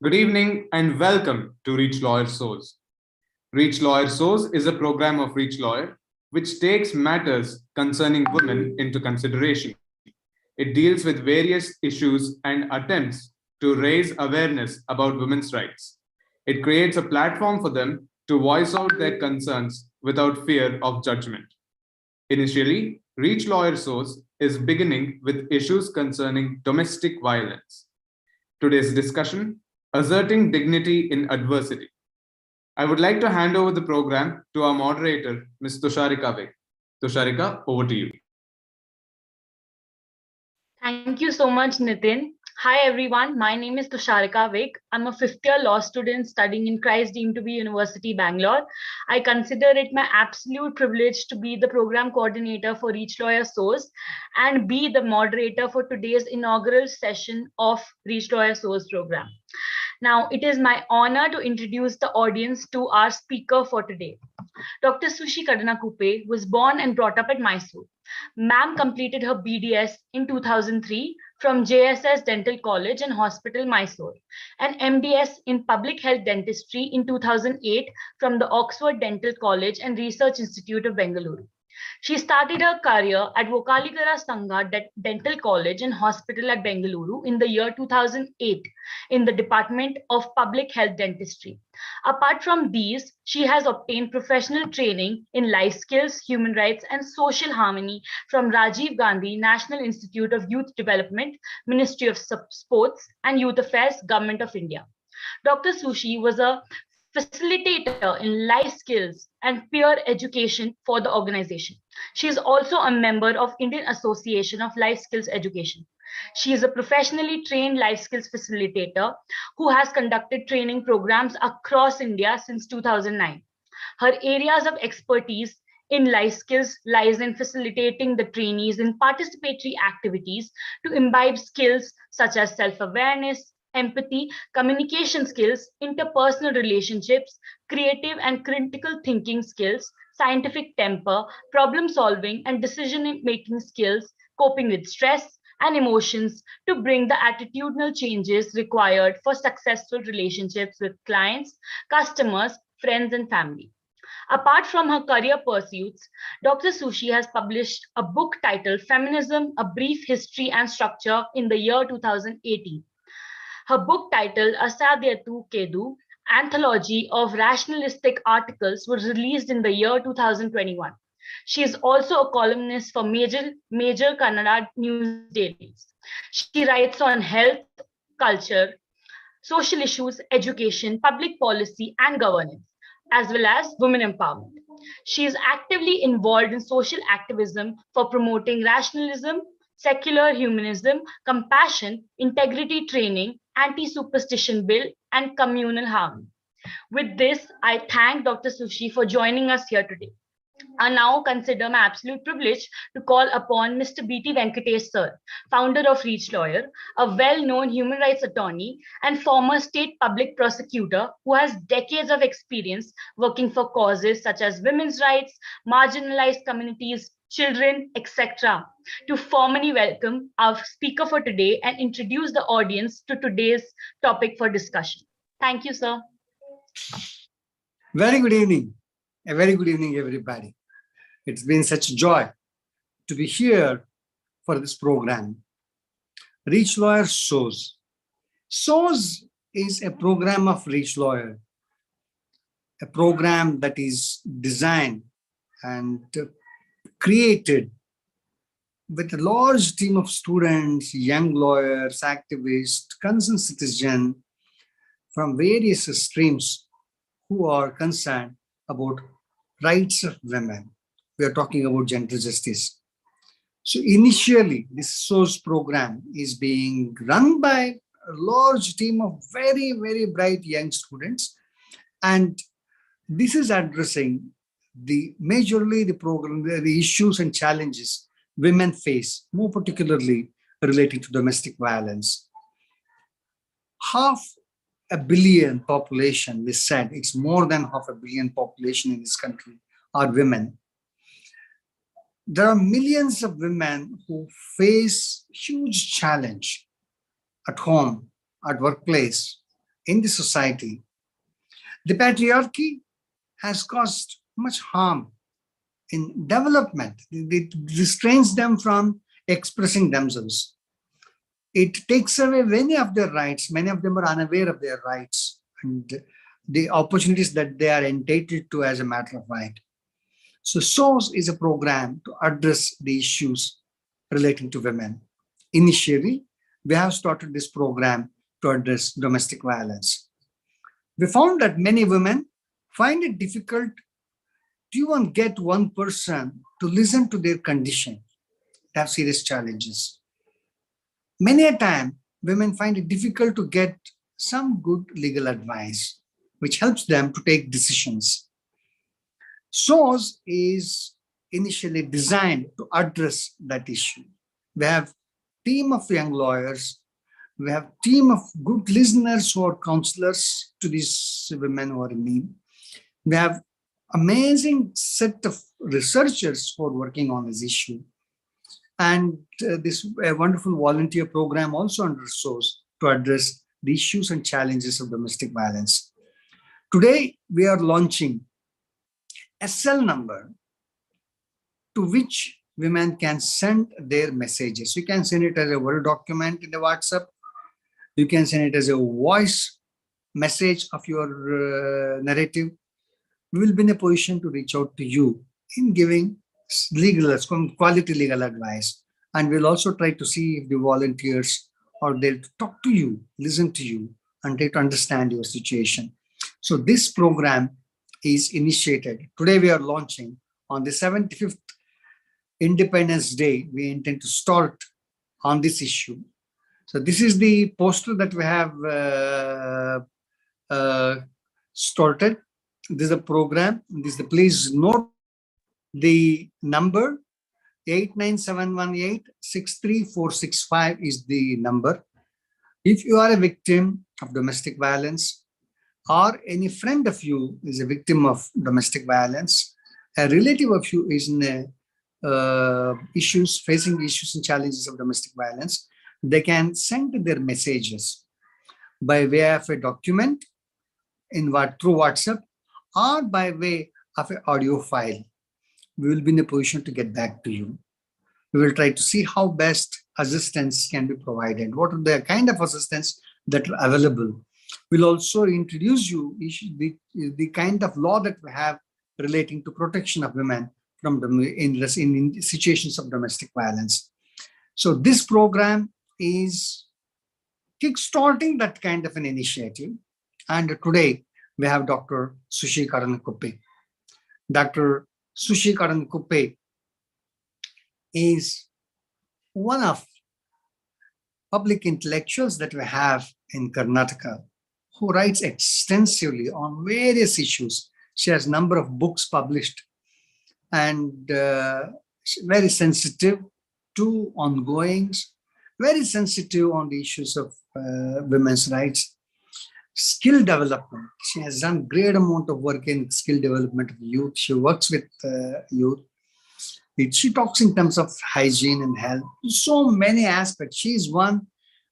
Good evening and welcome to ReachLawyer Sóz. ReachLawyer Sóz is a program of ReachLawyer which takes matters concerning women into consideration. It deals with various issues and attempts to raise awareness about women's rights. It creates a platform for them to voice out their concerns without fear of judgment. Initially, ReachLawyer Sóz is beginning with issues concerning domestic violence. Today's discussion, Asserting Dignity in Adversity. I would like to hand over the program to our moderator, Ms. Tusharika Vik. Tusharika, over to you. Thank you so much, Nitin. Hi, everyone. My name is Tusharika Vik. I'm a fifth-year law student studying in Christ Deemed to be University, Bangalore. I consider it my absolute privilege to be the program coordinator for ReachLawyer Sóz and be the moderator for today's inaugural session of ReachLawyer Sóz program. Now, it is my honor to introduce the audience to our speaker for today. Dr. Sushi Kadanakuppe was born and brought up at Mysore. Ma'am completed her BDS in 2003 from JSS Dental College and Hospital, Mysore, and MDS in Public Health Dentistry in 2008 from the Oxford Dental College and Research Institute of Bengaluru. She started her career at Vokaligara Sangha Dental College and Hospital at Bengaluru in the year 2008 in the Department of Public Health Dentistry. Apart from these, she has obtained professional training in life skills, human rights, and social harmony from Rajiv Gandhi National Institute of Youth Development, Ministry of Sports and Youth Affairs, Government of India. Dr. Sushi was a facilitator in life skills and peer education for the organization. She is also a member of Indian Association of Life Skills Education. She is a professionally trained life skills facilitator who has conducted training programs across India since 2009. Her areas of expertise in life skills lies in facilitating the trainees in participatory activities to imbibe skills such as self-awareness, empathy, communication skills, interpersonal relationships, creative and critical thinking skills, scientific temper, problem solving and decision making skills, coping with stress and emotions to bring the attitudinal changes required for successful relationships with clients, customers, friends, and family. Apart from her career pursuits, Dr. Sushi has published a book titled Feminism, A Brief History and Structure in the year 2018. Her book titled Asadhyatu Kedu, Anthology of Rationalistic Articles was released in the year 2021. She is also a columnist for major Kannada news dailies. She writes on health, culture, social issues, education, public policy, and governance, as well as women empowerment. She is actively involved in social activism for promoting rationalism, secular humanism, compassion, integrity training, anti-superstition bill, and communal harmony. With this, I thank Dr. Sushi for joining us here today. I now consider my absolute privilege to call upon Mr. B.T. Venkatesh Sir, founder of ReachLawyer, a well-known human rights attorney and former state public prosecutor who has decades of experience working for causes such as women's rights, marginalized communities, children, etc., to formally welcome our speaker for today and introduce the audience to today's topic for discussion. Thank you, sir. Very good evening. A very good evening, everybody. It's been such a joy to be here for this program. ReachLawyer Sóz. Sóz is a program of ReachLawyer, a program that is designed and created with a large team of students, young lawyers, activists, concerned citizens from various streams who are concerned about rights of women. We are talking about gender justice. So initially, this Sóz program is being run by a large team of very, very bright young students. And this is addressing majorly the issues and challenges women face, more particularly relating to domestic violence. 500 million population, we said, it's more than 500 million population in this country are women. There are millions of women who face huge challenge at home, at workplace, in the society, the patriarchy has caused much harm in development. It restrains them from expressing themselves. It takes away many of their rights. Many of them are unaware of their rights and the opportunities that they are entitled to as a matter of right. So SOS is a program to address the issues relating to women. Initially, we have started this program to address domestic violence. We found that many women find it difficult to even get one person to listen to their condition. They have serious challenges. Many a time, women find it difficult to get some good legal advice, which helps them to take decisions. SOS is initially designed to address that issue. We have a team of young lawyers. We have a team of good listeners who are counselors to these women who are in need. We have amazing set of researchers who are working on this issue. And this wonderful volunteer program also under SOS to address the issues and challenges of domestic violence. Today, we are launching a cell number to which women can send their messages. You can send it as a Word document in the WhatsApp. You can send it as a voice message of your narrative. We will be in a position to reach out to you in giving quality legal advice. And we'll also try to see if the volunteers are there to talk to you, listen to you, and try to understand your situation. So this program is initiated. Today we are launching on the 75th Independence Day. We intend to start on this issue. So this is the poster that we have started. This is a program. Please note the number 89718-63465 is the number. If you are a victim of domestic violence, or any friend of you is a victim of domestic violence, a relative of you is in facing issues and challenges of domestic violence, they can send their messages by way of a document through WhatsApp or by way of an audio file. We will be in a position to get back to you. We will try to see how best assistance can be provided. What are the kind of assistance that are available? We'll also introduce you the kind of law that we have relating to protection of women from in situations of domestic violence. So this program is kickstarting that kind of an initiative. And today we have Dr. Sushi Karankuppe. Dr. Sushi Karankuppe is one of public intellectuals that we have in Karnataka who writes extensively on various issues. She has a number of books published and very sensitive to ongoings, very sensitive on the issues of women's rights, skill development. She has done great amount of work in skill development of youth. She works with youth. She talks in terms of hygiene and health, so many aspects. She is one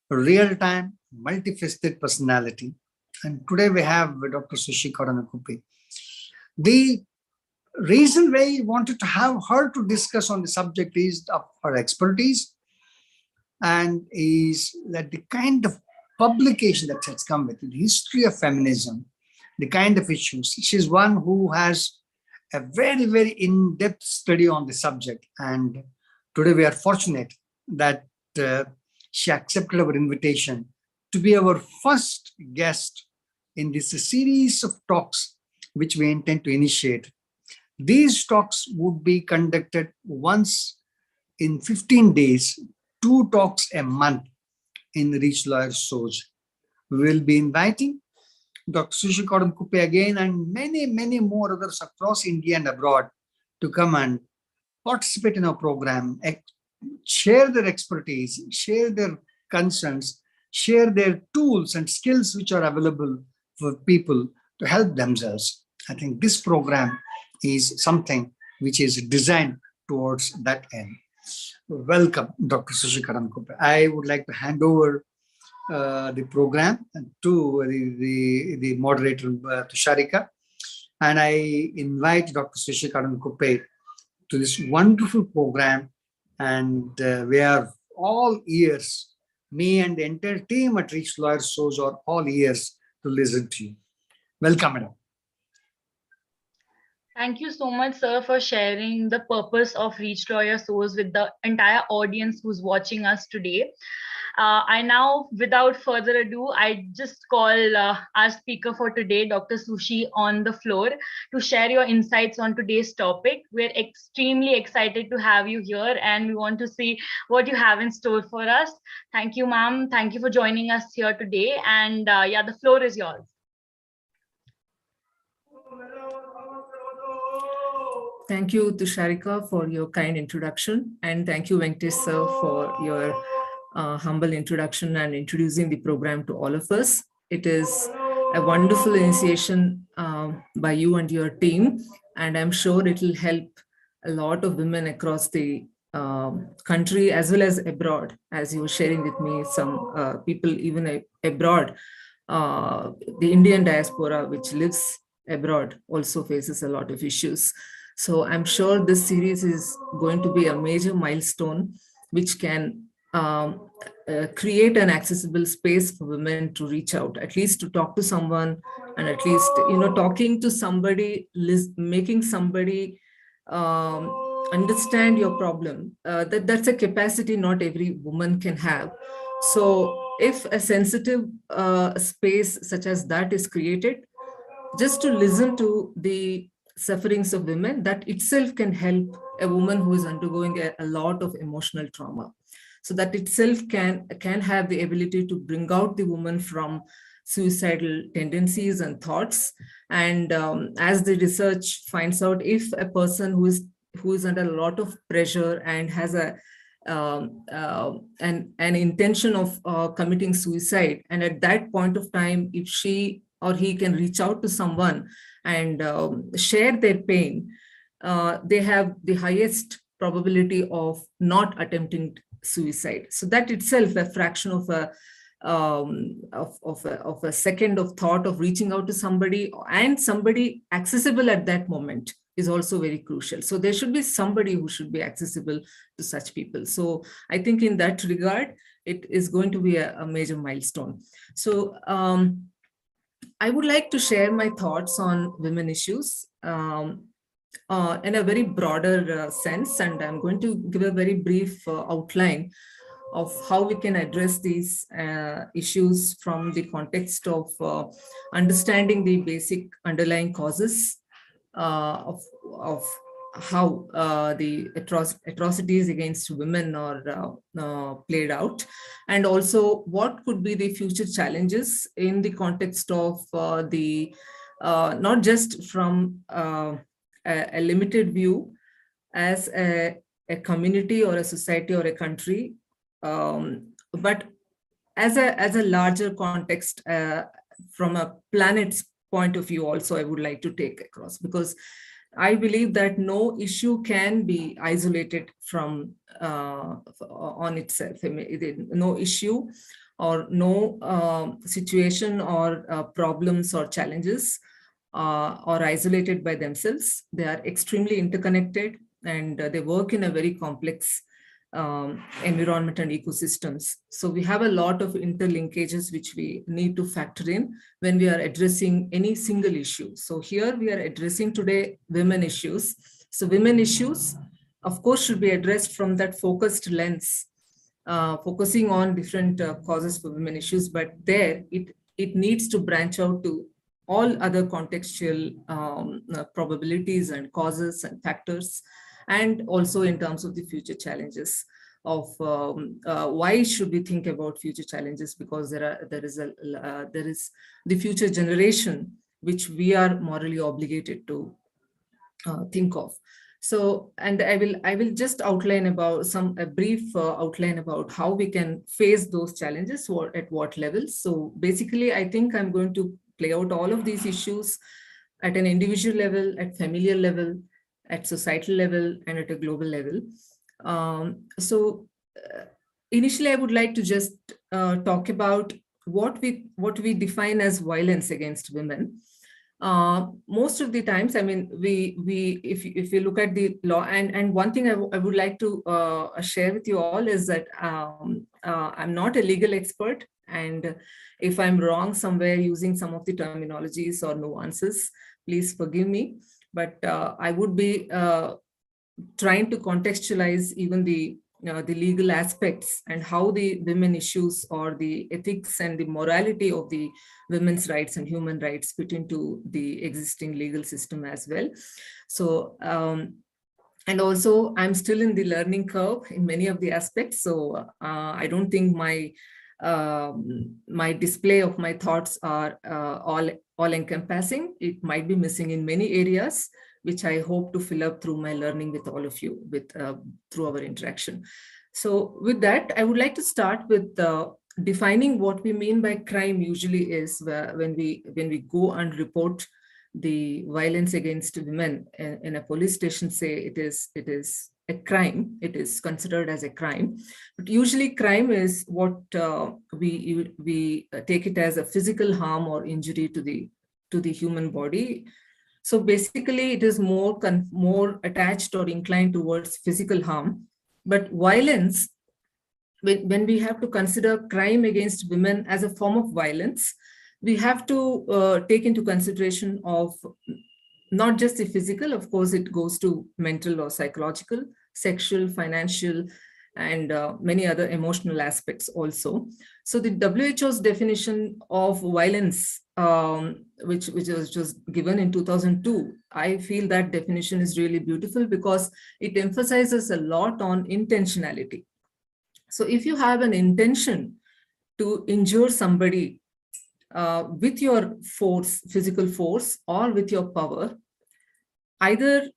real-time, multifaceted personality. And today we have Dr. Sushi Karankuppe. The reason we wanted to have her to discuss on the subject is of her expertise and is that the kind of publication that has come with it, the history of feminism, the kind of issues. She's one who has a very, very in-depth study on the subject. And today we are fortunate that she accepted our invitation to be our first guest in this series of talks which we intend to initiate. These talks would be conducted once in 15 days, 2 talks a month in ReachLawyer Sóz. We will be inviting Dr. Sushi Karankuppe again and many, many more others across India and abroad to come and participate in our program, share their expertise, share their concerns, share their tools and skills which are available for people to help themselves. I think this program is something which is designed towards that end. Welcome, Dr. Sushi Karankuppe. I would like to hand over the program, and to the moderator, Tusharika. And I invite Dr. Srishikaran Kuppe to this wonderful program. And we are all ears. Me and the entire team at ReachLawyer Sóz are all ears to listen to you. Welcome, madam. Thank you so much, sir, for sharing the purpose of ReachLawyer Sóz with the entire audience who's watching us today. I now, without further ado, I just call our speaker for today, Dr. Sushi, on the floor to share your insights on today's topic. We're extremely excited to have you here, and we want to see what you have in store for us. Thank you, ma'am. Thank you for joining us here today. And yeah, the floor is yours. Thank you, Tusharika, for your kind introduction. And thank you, Venkatesh sir, for your humble introduction and introducing the program to all of us. It is a wonderful initiation by you and your team. And I'm sure it will help a lot of women across the country as well as abroad, as you were sharing with me, some people even abroad. The Indian diaspora, which lives abroad, also faces a lot of issues. So I'm sure this series is going to be a major milestone, which can create an accessible space for women to reach out, at least to talk to someone, and at least, talking to somebody, making somebody understand your problem. That's a capacity not every woman can have. So if a sensitive space such as that is created, just to listen to the sufferings of women, that itself can help a woman who is undergoing a lot of emotional trauma. So that itself can have the ability to bring out the woman from suicidal tendencies and thoughts. And as the research finds out, if a person who is under a lot of pressure and has an intention of committing suicide, and at that point of time, if she or he can reach out to someone and share their pain, they have the highest probability of not attempting suicide. So that itself, a fraction of a second of thought of reaching out to somebody, and somebody accessible at that moment, is also very crucial. So there should be somebody who should be accessible to such people. So I think in that regard, it is going to be a major milestone. So I would like to share my thoughts on women issues in a very broader sense, and I'm going to give a very brief outline of how we can address these issues from the context of understanding the basic underlying causes of how the atrocities against women are played out, and also what could be the future challenges in the context of the not just from a limited view as a community or a society or a country, but as a larger context from a planet's point of view also, I would like to take across, because I believe that no issue can be isolated from on itself. No issue or no situation or problems or challenges are isolated by themselves. They are extremely interconnected, and they work in a very complex environment and ecosystems. So we have a lot of interlinkages which we need to factor in when we are addressing any single issue. So here we are addressing today women issues. So women issues, of course, should be addressed from that focused lens, focusing on different causes for women issues, but there it needs to branch out to all other contextual probabilities and causes and factors, and also in terms of the future challenges of why should we think about future challenges, because there is the future generation which we are morally obligated to think of. So, and I will just outline about a brief outline about how we can face those challenges, or at what levels. So basically, I think I'm going to play out all of these issues at an individual level, at familial level, at societal level, and at a global level. So initially, I would like to just talk about what we define as violence against women. Most of the times, I mean, if you look at the law, and one thing I would like to share with you all is that I'm not a legal expert, and if I'm wrong somewhere using some of the terminologies or nuances, please forgive me. But I would be trying to contextualize even the legal aspects and how the women issues or the ethics and the morality of the women's rights and human rights fit into the existing legal system as well. So, and also I'm still in the learning curve in many of the aspects. So I don't think my display of my thoughts are all encompassing. It might be missing in many areas, which I hope to fill up through my learning with all of you, through our interaction. So with that, I would like to start with defining what we mean by crime usually is when we go and report the violence against women in a police station, say it is a crime, it is considered as a crime. But usually crime is what we take it as a physical harm or injury to the human body. So basically, it is more attached or inclined towards physical harm. But violence, when we have to consider crime against women as a form of violence, we have to take into consideration of not just the physical, of course, it goes to mental or psychological, sexual, financial, and many other emotional aspects also. So the WHO's definition of violence, which was just given in 2002, I feel that definition is really beautiful because it emphasizes a lot on intentionality. So if you have an intention to injure somebody with your force, physical force, or with your power, either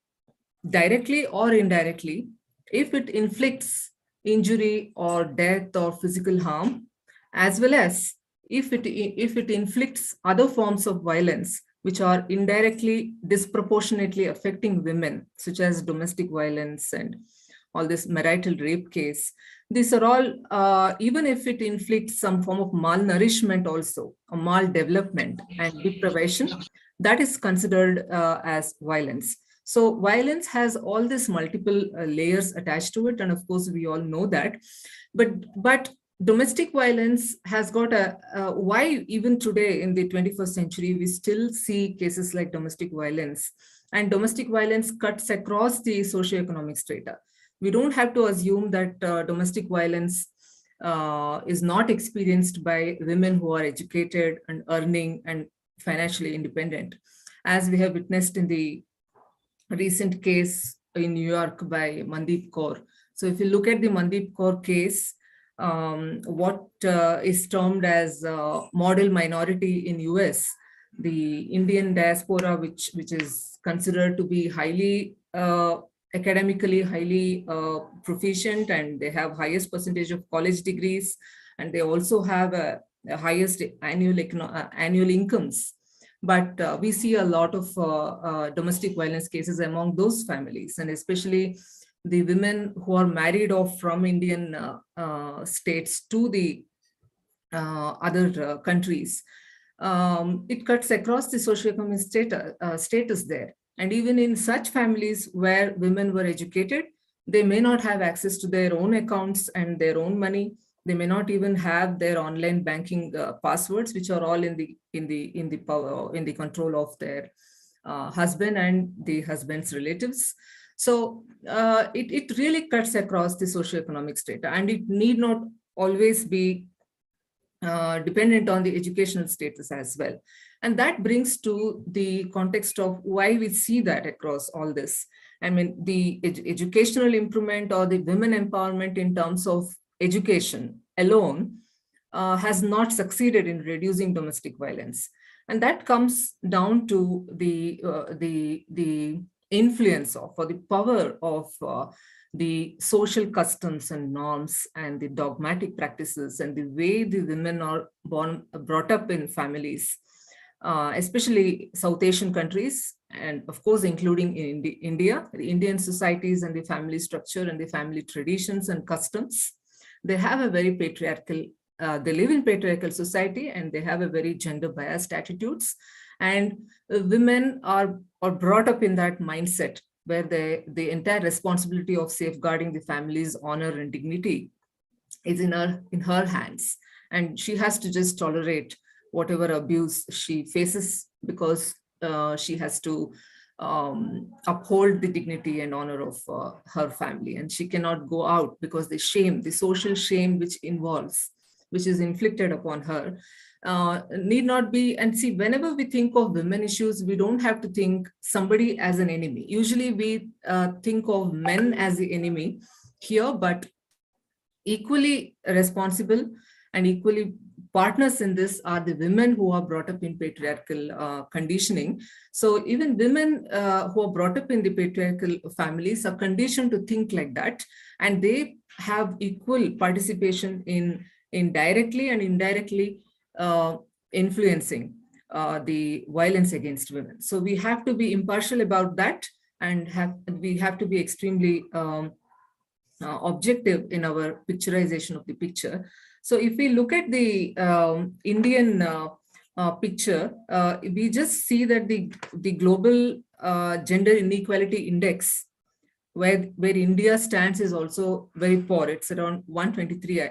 directly or indirectly, if it inflicts injury or death or physical harm, as well as if it inflicts other forms of violence which are indirectly disproportionately affecting women, such as domestic violence and all this marital rape case. These are all, even if it inflicts some form of malnourishment also, a maldevelopment and deprivation, that is considered as violence. So violence has all these multiple layers attached to it. And of course, we all know that. But domestic violence has got why even today in the 21st century, we still see cases like domestic violence. And domestic violence cuts across the socioeconomic strata. We don't have to assume that domestic violence is not experienced by women who are educated and earning and financially independent, as we have witnessed in the recent case in New York by Mandeep Kaur. So if you look at the Mandeep Kaur case, what is termed as model minority in US, the Indian diaspora, which is considered to be highly academically highly proficient, and they have highest percentage of college degrees, and they also have a highest annual incomes. But we see a lot of domestic violence cases among those families, and especially the women who are married off from Indian states to the other countries. It cuts across the socioeconomic status there. And even in such families where women were educated, they may not have access to their own accounts and their own money. They may not even have their online banking passwords, which are all in the control of their husband and the husband's relatives. So it really cuts across the socioeconomic strata, and it need not always be dependent on the educational status as well. And that brings to the context of why we see that across all this. I mean, the educational improvement or the women empowerment in terms of education alone has not succeeded in reducing domestic violence. And that comes down to the influence of, or the power of the social customs and norms and the dogmatic practices and the way the women are brought up in families, especially South Asian countries, and of course, including in India, the Indian societies and the family structure and the family traditions and customs. They have a very patriarchal they live in patriarchal society and they have a very gender biased attitudes. And women are brought up in that mindset where the entire responsibility of safeguarding the family's honor and dignity is in her hands. And she has to just tolerate whatever abuse she faces because she has to uphold the dignity and honor of her family. And she cannot go out because the shame, the social shame which is inflicted upon her, need not be. And see, whenever we think of women issues, we don't have to think somebody as an enemy. Usually we think of men as the enemy here, but equally responsible and equally partners in this are the women who are brought up in patriarchal conditioning. So even women who are brought up in the patriarchal families are conditioned to think like that, and they have equal participation in directly and indirectly influencing the violence against women. So we have to be impartial about that, and we have to be extremely objective in our picturization of the picture. So if we look at the Indian picture, we just see that the global gender inequality index, where India stands, is also very poor. It's around 123,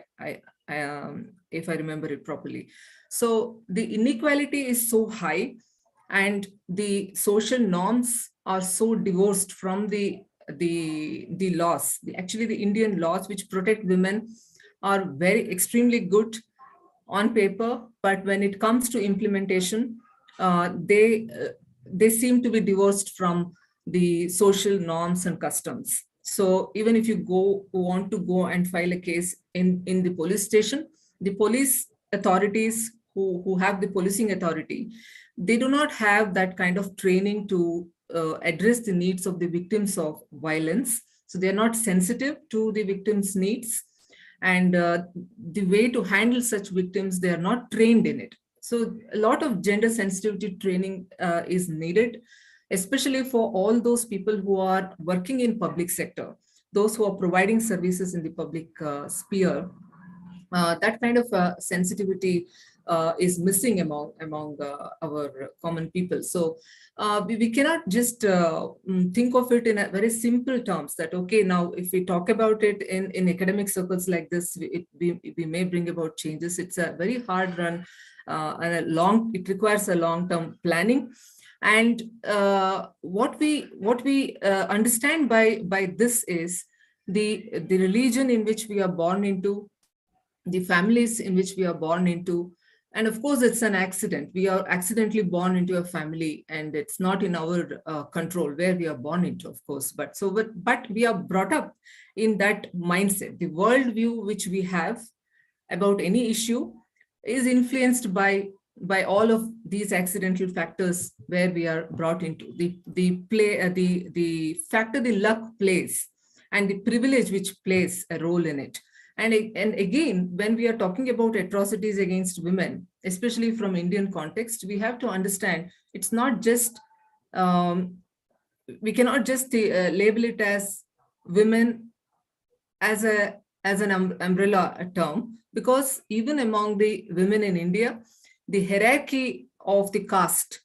if I remember it properly. So the inequality is so high, and the social norms are so divorced from the laws. Actually, the Indian laws which protect women are very extremely good on paper, but when it comes to implementation, they seem to be divorced from the social norms and customs. So even if you want to go and file a case in the police station, the police authorities who have the policing authority, they do not have that kind of training to address the needs of the victims of violence. So they're not sensitive to the victims' needs. And the way to handle such victims, they are not trained in it. So a lot of gender sensitivity training is needed, especially for all those people who are working in public sector, those who are providing services in the public sphere. That kind of sensitivity is missing among our common people. So we cannot just think of it in a very simple terms that, okay, now if we talk about it in academic circles like this, we may bring about changes. It's a very hard run and it requires a long-term planning. And what we understand by this is the religion in which we are born into, the families in which we are born into. And of course, it's an accident. We are accidentally born into a family, and it's not in our control where we are born into, of course. But we are brought up in that mindset. The worldview which we have about any issue is influenced by all of these accidental factors where we are brought into. The factor the luck plays, and the privilege which plays a role in it. And again, when we are talking about atrocities against women, especially from Indian context, we have to understand it's not just, we cannot just label it as women as an umbrella term, because even among the women in India, the hierarchy of the caste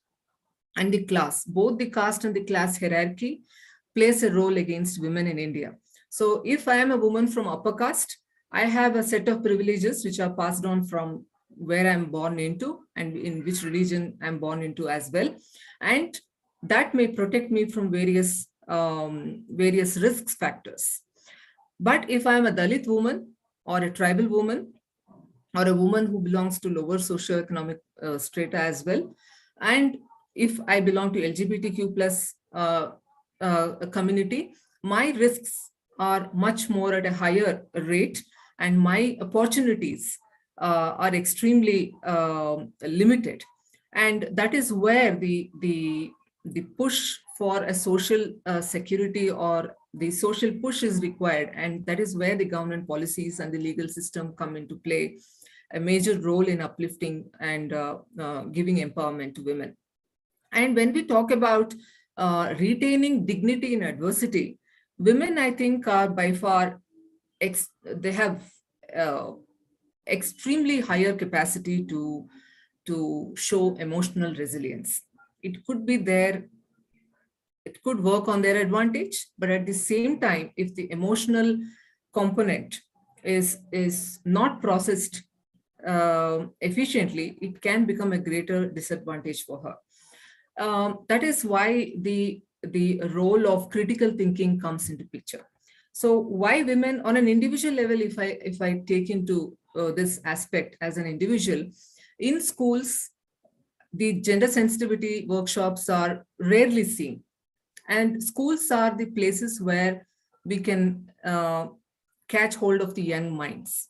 and the class, both the caste and the class hierarchy plays a role against women in India. So if I am a woman from upper caste, I have a set of privileges which are passed on from where I'm born into and in which religion I'm born into as well. And that may protect me from various risk factors. But if I'm a Dalit woman or a tribal woman or a woman who belongs to lower socioeconomic strata as well, and if I belong to LGBTQ plus community, my risks are much more at a higher rate, and my opportunities are extremely limited. And that is where the push for a social security or the social push is required. And that is where the government policies and the legal system come into play, a major role in uplifting and giving empowerment to women. And when we talk about retaining dignity in adversity, women, I think, are by far, they have extremely higher capacity to show emotional resilience. It could be there, it could work on their advantage, but at the same time, if the emotional component is not processed efficiently, it can become a greater disadvantage for her. That is why the role of critical thinking comes into picture. So why women on an individual level, if I take into this aspect as an individual, in schools, the gender sensitivity workshops are rarely seen. And schools are the places where we can catch hold of the young minds.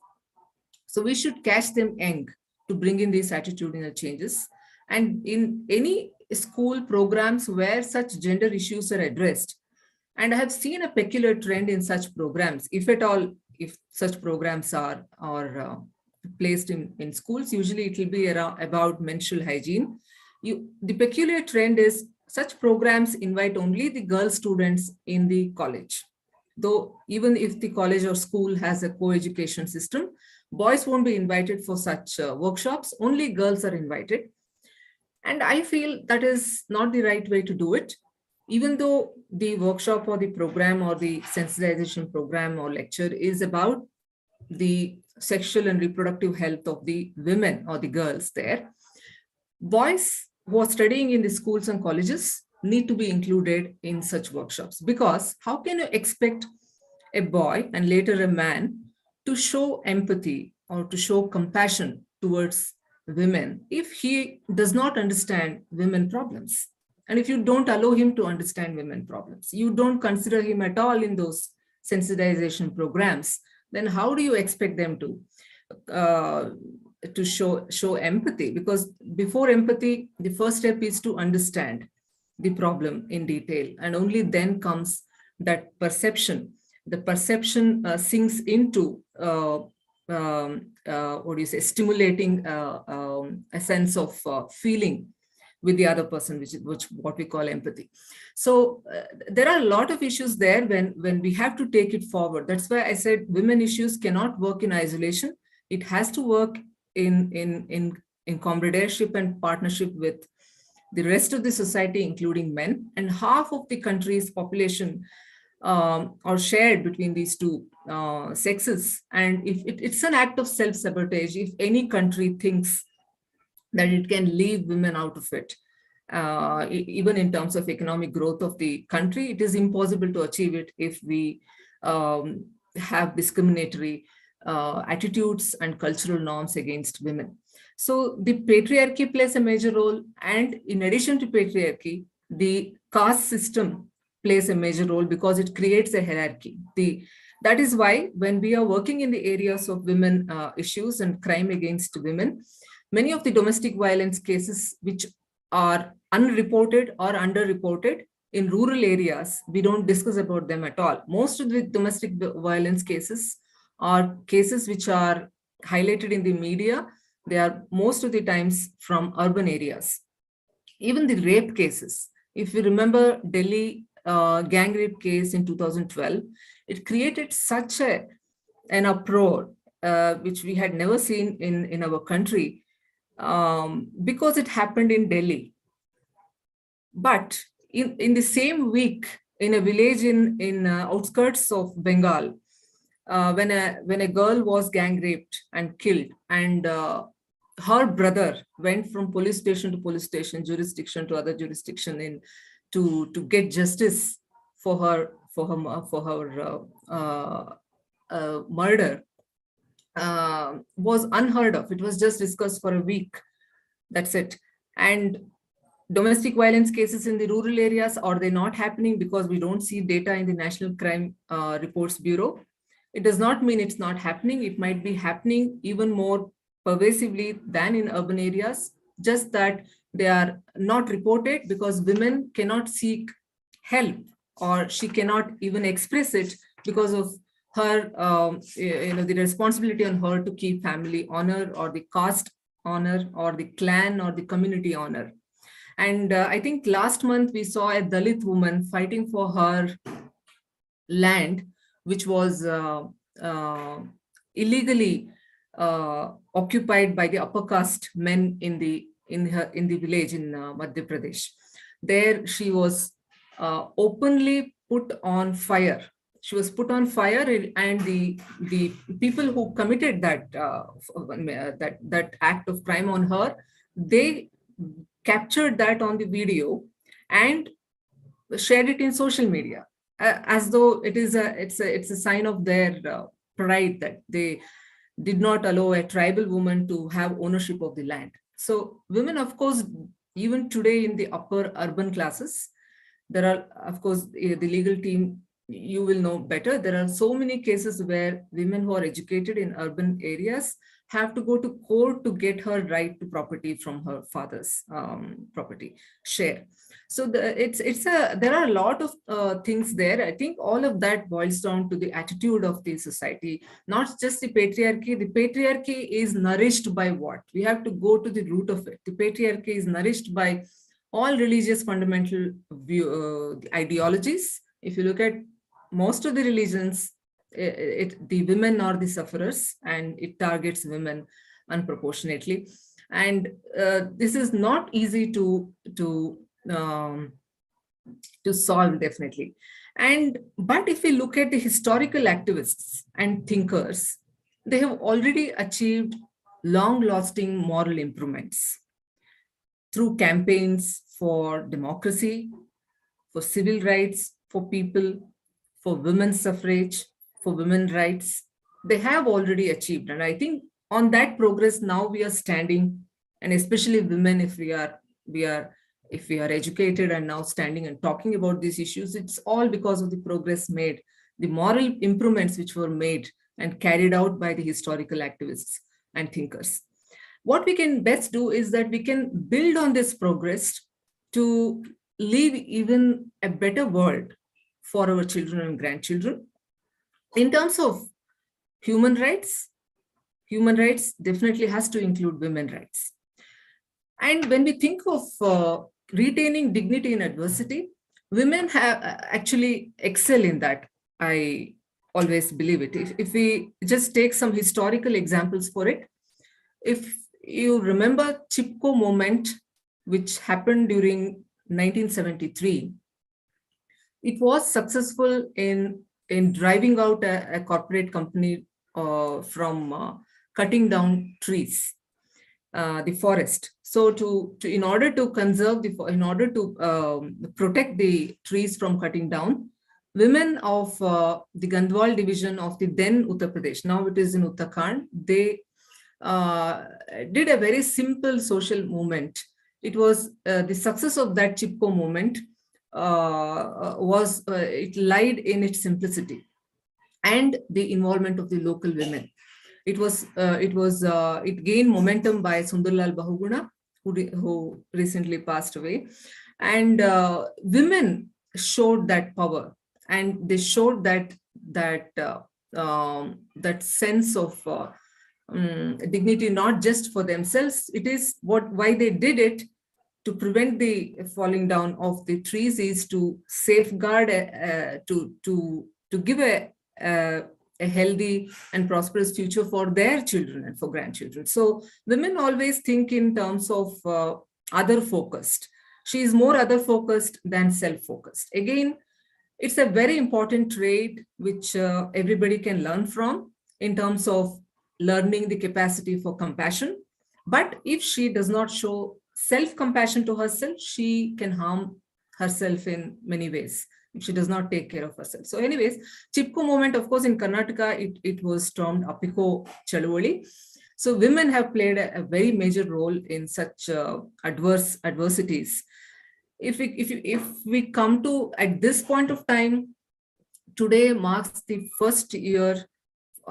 So we should catch them young to bring in these attitudinal changes. And in any school programs where such gender issues are addressed, and I have seen a peculiar trend in such programs, if at all, if such programs are placed in schools, usually it will be about menstrual hygiene. The peculiar trend is such programs invite only the girl students in the college. Though even if the college or school has a co-education system, boys won't be invited for such workshops, only girls are invited. And I feel that is not the right way to do it. Even though the workshop or the program or the sensitization program or lecture is about the sexual and reproductive health of the women or the girls there, boys who are studying in the schools and colleges need to be included in such workshops, because how can you expect a boy and later a man to show empathy or to show compassion towards women if he does not understand women problems? And if you don't allow him to understand women problems, you don't consider him at all in those sensitization programs, then how do you expect them to show empathy? Because before empathy, the first step is to understand the problem in detail, and only then comes that perception. The perception sinks into stimulating a sense of feeling with the other person, which what we call empathy. So there are a lot of issues there when we have to take it forward. That's why I said women issues cannot work in isolation. It has to work in comradeship and partnership with the rest of the society, including men. And half of the country's population are shared between these two sexes. And if it's an act of self-sabotage if any country thinks that it can leave women out of it. Even in terms of economic growth of the country, it is impossible to achieve it if we have discriminatory attitudes and cultural norms against women. So the patriarchy plays a major role, and in addition to patriarchy, the caste system plays a major role because it creates a hierarchy. That is why when we are working in the areas of women issues and crime against women, many of the domestic violence cases which are unreported or underreported in rural areas, we don't discuss about them at all. Most of the domestic violence cases are cases which are highlighted in the media. They are most of the times from urban areas. Even the rape cases, if you remember Delhi gang rape case in 2012, it created such an uproar which we had never seen in our country because it happened in Delhi. But in the same week, in a village in outskirts of Bengal, when a girl was gang raped and killed, and her brother went from police station to police station, jurisdiction to other jurisdiction, to get justice for her murder, was unheard of. It was just discussed for a week. That's it. And domestic violence cases in the rural areas, are they not happening because we don't see data in the National Crime Reports Bureau? It does not mean it's not happening. It might be happening even more pervasively than in urban areas, just that they are not reported because women cannot seek help, or she cannot even express it because of her, the responsibility on her to keep family honor, or the caste honor, or the clan or the community honor. And I think last month we saw a Dalit woman fighting for her land, which was illegally occupied by the upper caste men in the village in Madhya Pradesh. There she was openly put on fire. She was put on fire, and the people who committed that act of crime on her, they captured that on the video and shared it in social media, as though it's a sign of their pride that they did not allow a tribal woman to have ownership of the land. So women, of course, even today in the upper urban classes, there are, of course, the legal team, you will know better. There are so many cases where women who are educated in urban areas have to go to court to get her right to property from her father's property share. So there are a lot of things there. I think all of that boils down to the attitude of the society, not just the patriarchy. The patriarchy is nourished by what? We have to go to the root of it. The patriarchy is nourished by all religious fundamental ideologies. If you look at most of the religions, the women are the sufferers, and it targets women unproportionately. And this is not easy to solve, definitely. But if we look at the historical activists and thinkers, they have already achieved long-lasting moral improvements through campaigns for democracy, for civil rights for people, for women's suffrage, for women's rights. They have already achieved. And I think on that progress now we are standing, and especially women, if we are educated and now standing and talking about these issues, it's all because of the progress made, the moral improvements which were made and carried out by the historical activists and thinkers. What we can best do is that we can build on this progress to leave even a better world for our children and grandchildren. In terms of human rights definitely has to include women's rights. And when we think of retaining dignity in adversity, women have actually excel in that. I always believe it. If we just take some historical examples for it, if you remember Chipko movement, which happened during 1973, it was successful in driving out a corporate company from cutting down trees, the forest. So in order to conserve in order to protect the trees from cutting down, women of the Gandwal division of the then Uttar Pradesh, now it is in Uttarakhand, they did a very simple social movement. It was the success of that Chipko movement it lied in its simplicity and the involvement of the local women. It gained momentum by Sundarlal Bahuguna, who recently passed away, and women showed that power, and they showed that sense of dignity, not just for themselves. It is why they did it, to prevent the falling down of the trees, is to safeguard, to give a healthy and prosperous future for their children and for grandchildren. So women always think in terms of other-focused. She is more other-focused than self-focused. Again, it's a very important trait which everybody can learn from in terms of learning the capacity for compassion. But if she does not show self-compassion to herself, she can harm herself in many ways if she does not take care of herself. So anyways, Chipko movement, of course, in Karnataka, it was termed Apiko Chalavali. So women have played a very major role in such adversities. If we come to, at this point of time, today marks the first year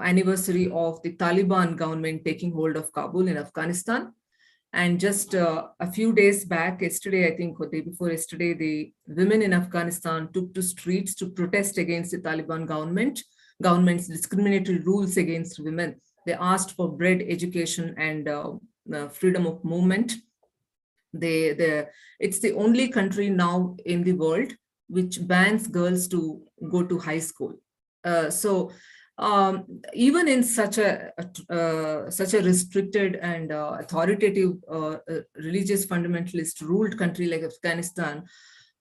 anniversary of the Taliban government taking hold of Kabul in Afghanistan. And just a few days back, yesterday, I think, or day before yesterday, the women in Afghanistan took to streets to protest against the Taliban government's discriminatory rules against women. They asked for bread, education, and freedom of movement. It's the only country now in the world which bans girls to go to high school. So even in such a restricted and authoritative religious fundamentalist ruled country like Afghanistan,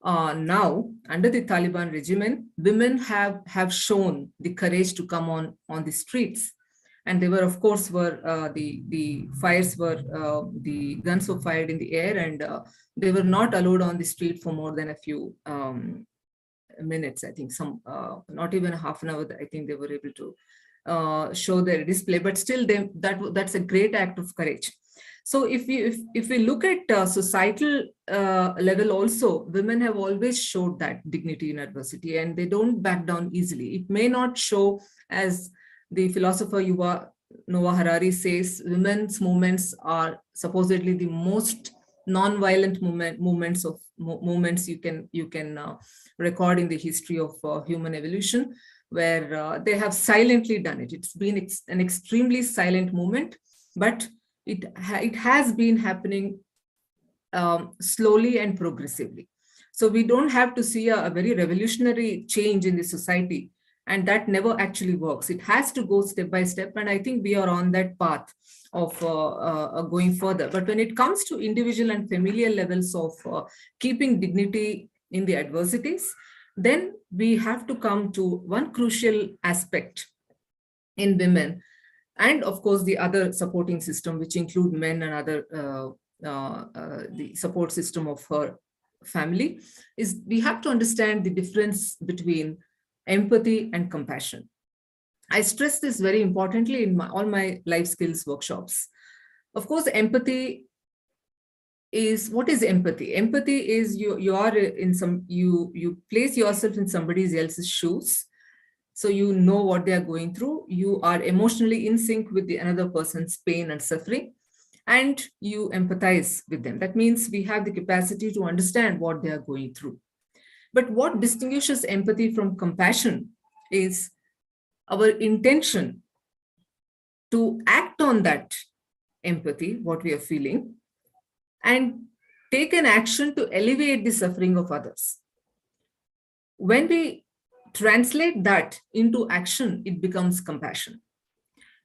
now under the Taliban regime, women have shown the courage to come on the streets. And they were, of course, the fires were, the guns were fired in the air, and they were not allowed on the street for more than a few minutes. I think not even a half an hour. I think they were able to show their display, but still, that's a great act of courage. So if we look at societal level also, women have always showed that dignity in adversity, and they don't back down easily. It may not show, as the philosopher Noah Harari says, women's movements are supposedly the most non-violent movements you can record in the history of human evolution, where they have silently done it. It's been an extremely silent movement, but it has been happening slowly and progressively. So we don't have to see a very revolutionary change in the society, and that never actually works. It has to go step by step, and I think we are on that path of going further. But when it comes to individual and familial levels of keeping dignity in the adversities, then we have to come to one crucial aspect in women, and of course the other supporting system, which include men and other the support system of her family, is we have to understand the difference between empathy and compassion. I stress this very importantly in all my life skills workshops. Of course, empathy is, what is empathy? Empathy is you place yourself in somebody else's shoes. So you know what they are going through. You are emotionally in sync with the another person's pain and suffering, and you empathize with them. That means we have the capacity to understand what they are going through. But what distinguishes empathy from compassion is our intention to act on that empathy, what we are feeling, and take an action to alleviate the suffering of others. When we translate that into action, it becomes compassion.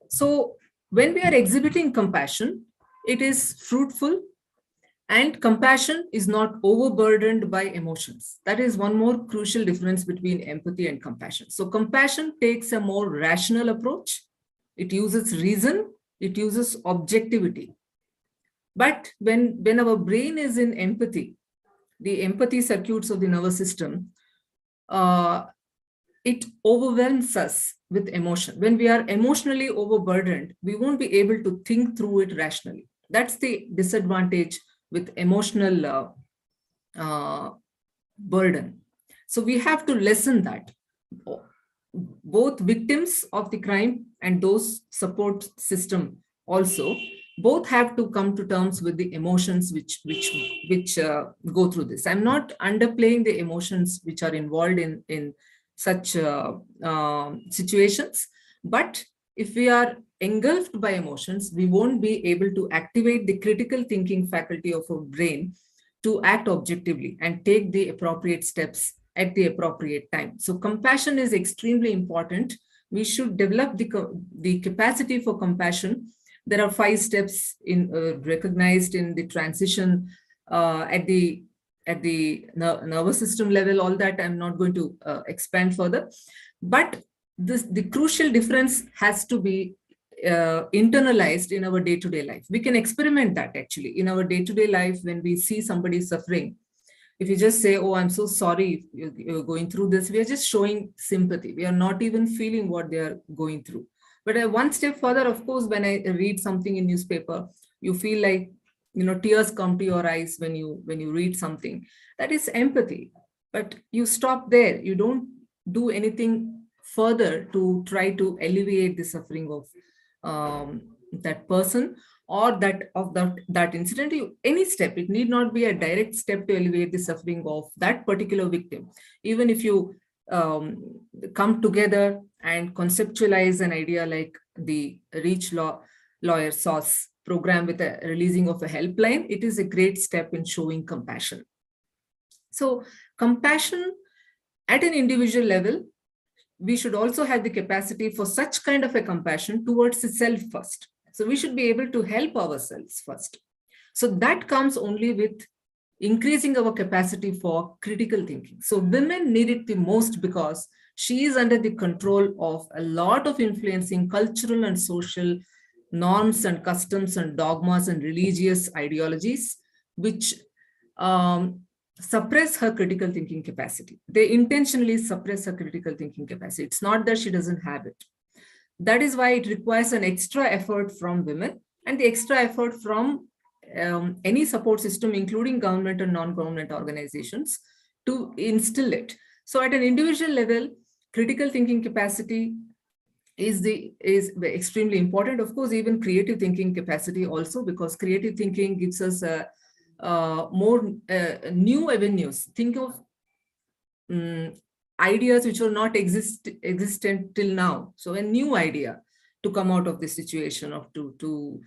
So when we are exhibiting compassion, it is fruitful, and compassion is not overburdened by emotions. That is one more crucial difference between empathy and compassion. So compassion takes a more rational approach. It uses reason, it uses objectivity. But when our brain is in empathy, the empathy circuits of the nervous system, it overwhelms us with emotion. When we are emotionally overburdened, we won't be able to think through it rationally. That's the disadvantage with emotional burden. So we have to lessen that. Both victims of the crime and those support system also, both have to come to terms with the emotions which go through this. I'm not underplaying the emotions which are involved in such situations, but if we are engulfed by emotions, we won't be able to activate the critical thinking faculty of our brain to act objectively and take the appropriate steps at the appropriate time. So compassion is extremely important. We should develop the capacity for compassion. There are 5 steps recognized in the transition at the nervous system level. All that I'm not going to expand further. But the crucial difference has to be internalized in our day-to-day life. We can experiment that actually in our day-to-day life. When we see somebody suffering, if you just say, oh, I'm so sorry you're going through this, we are just showing sympathy. We are not even feeling what they are going through. But one step further, of course, when I read something in newspaper, you feel like, tears come to your eyes when you read something. That is empathy. But you stop there. You don't do anything further to try to alleviate the suffering of that person or that incident. Any step, it need not be a direct step to alleviate the suffering of that particular victim. Even if you come together and conceptualize an idea like the ReachLawyer Sóz program with a releasing of a helpline, it is a great step in showing compassion. So compassion at an individual level we should also have the capacity for such kind of a compassion towards itself first. So we should be able to help ourselves first. So that comes only with increasing our capacity for critical thinking. So women need it the most because she is under the control of a lot of influencing cultural and social norms and customs and dogmas and religious ideologies, which suppress her critical thinking capacity. They intentionally suppress her critical thinking capacity. It's not that she doesn't have it. That is why it requires an extra effort from women and the extra effort from any support system, including government and non-government organizations, to instill it. So at an individual level, critical thinking capacity is extremely important. Of course, even creative thinking capacity also, because creative thinking gives us more new avenues. Think of ideas which were not existent till now. So a new idea to come out of the situation, of to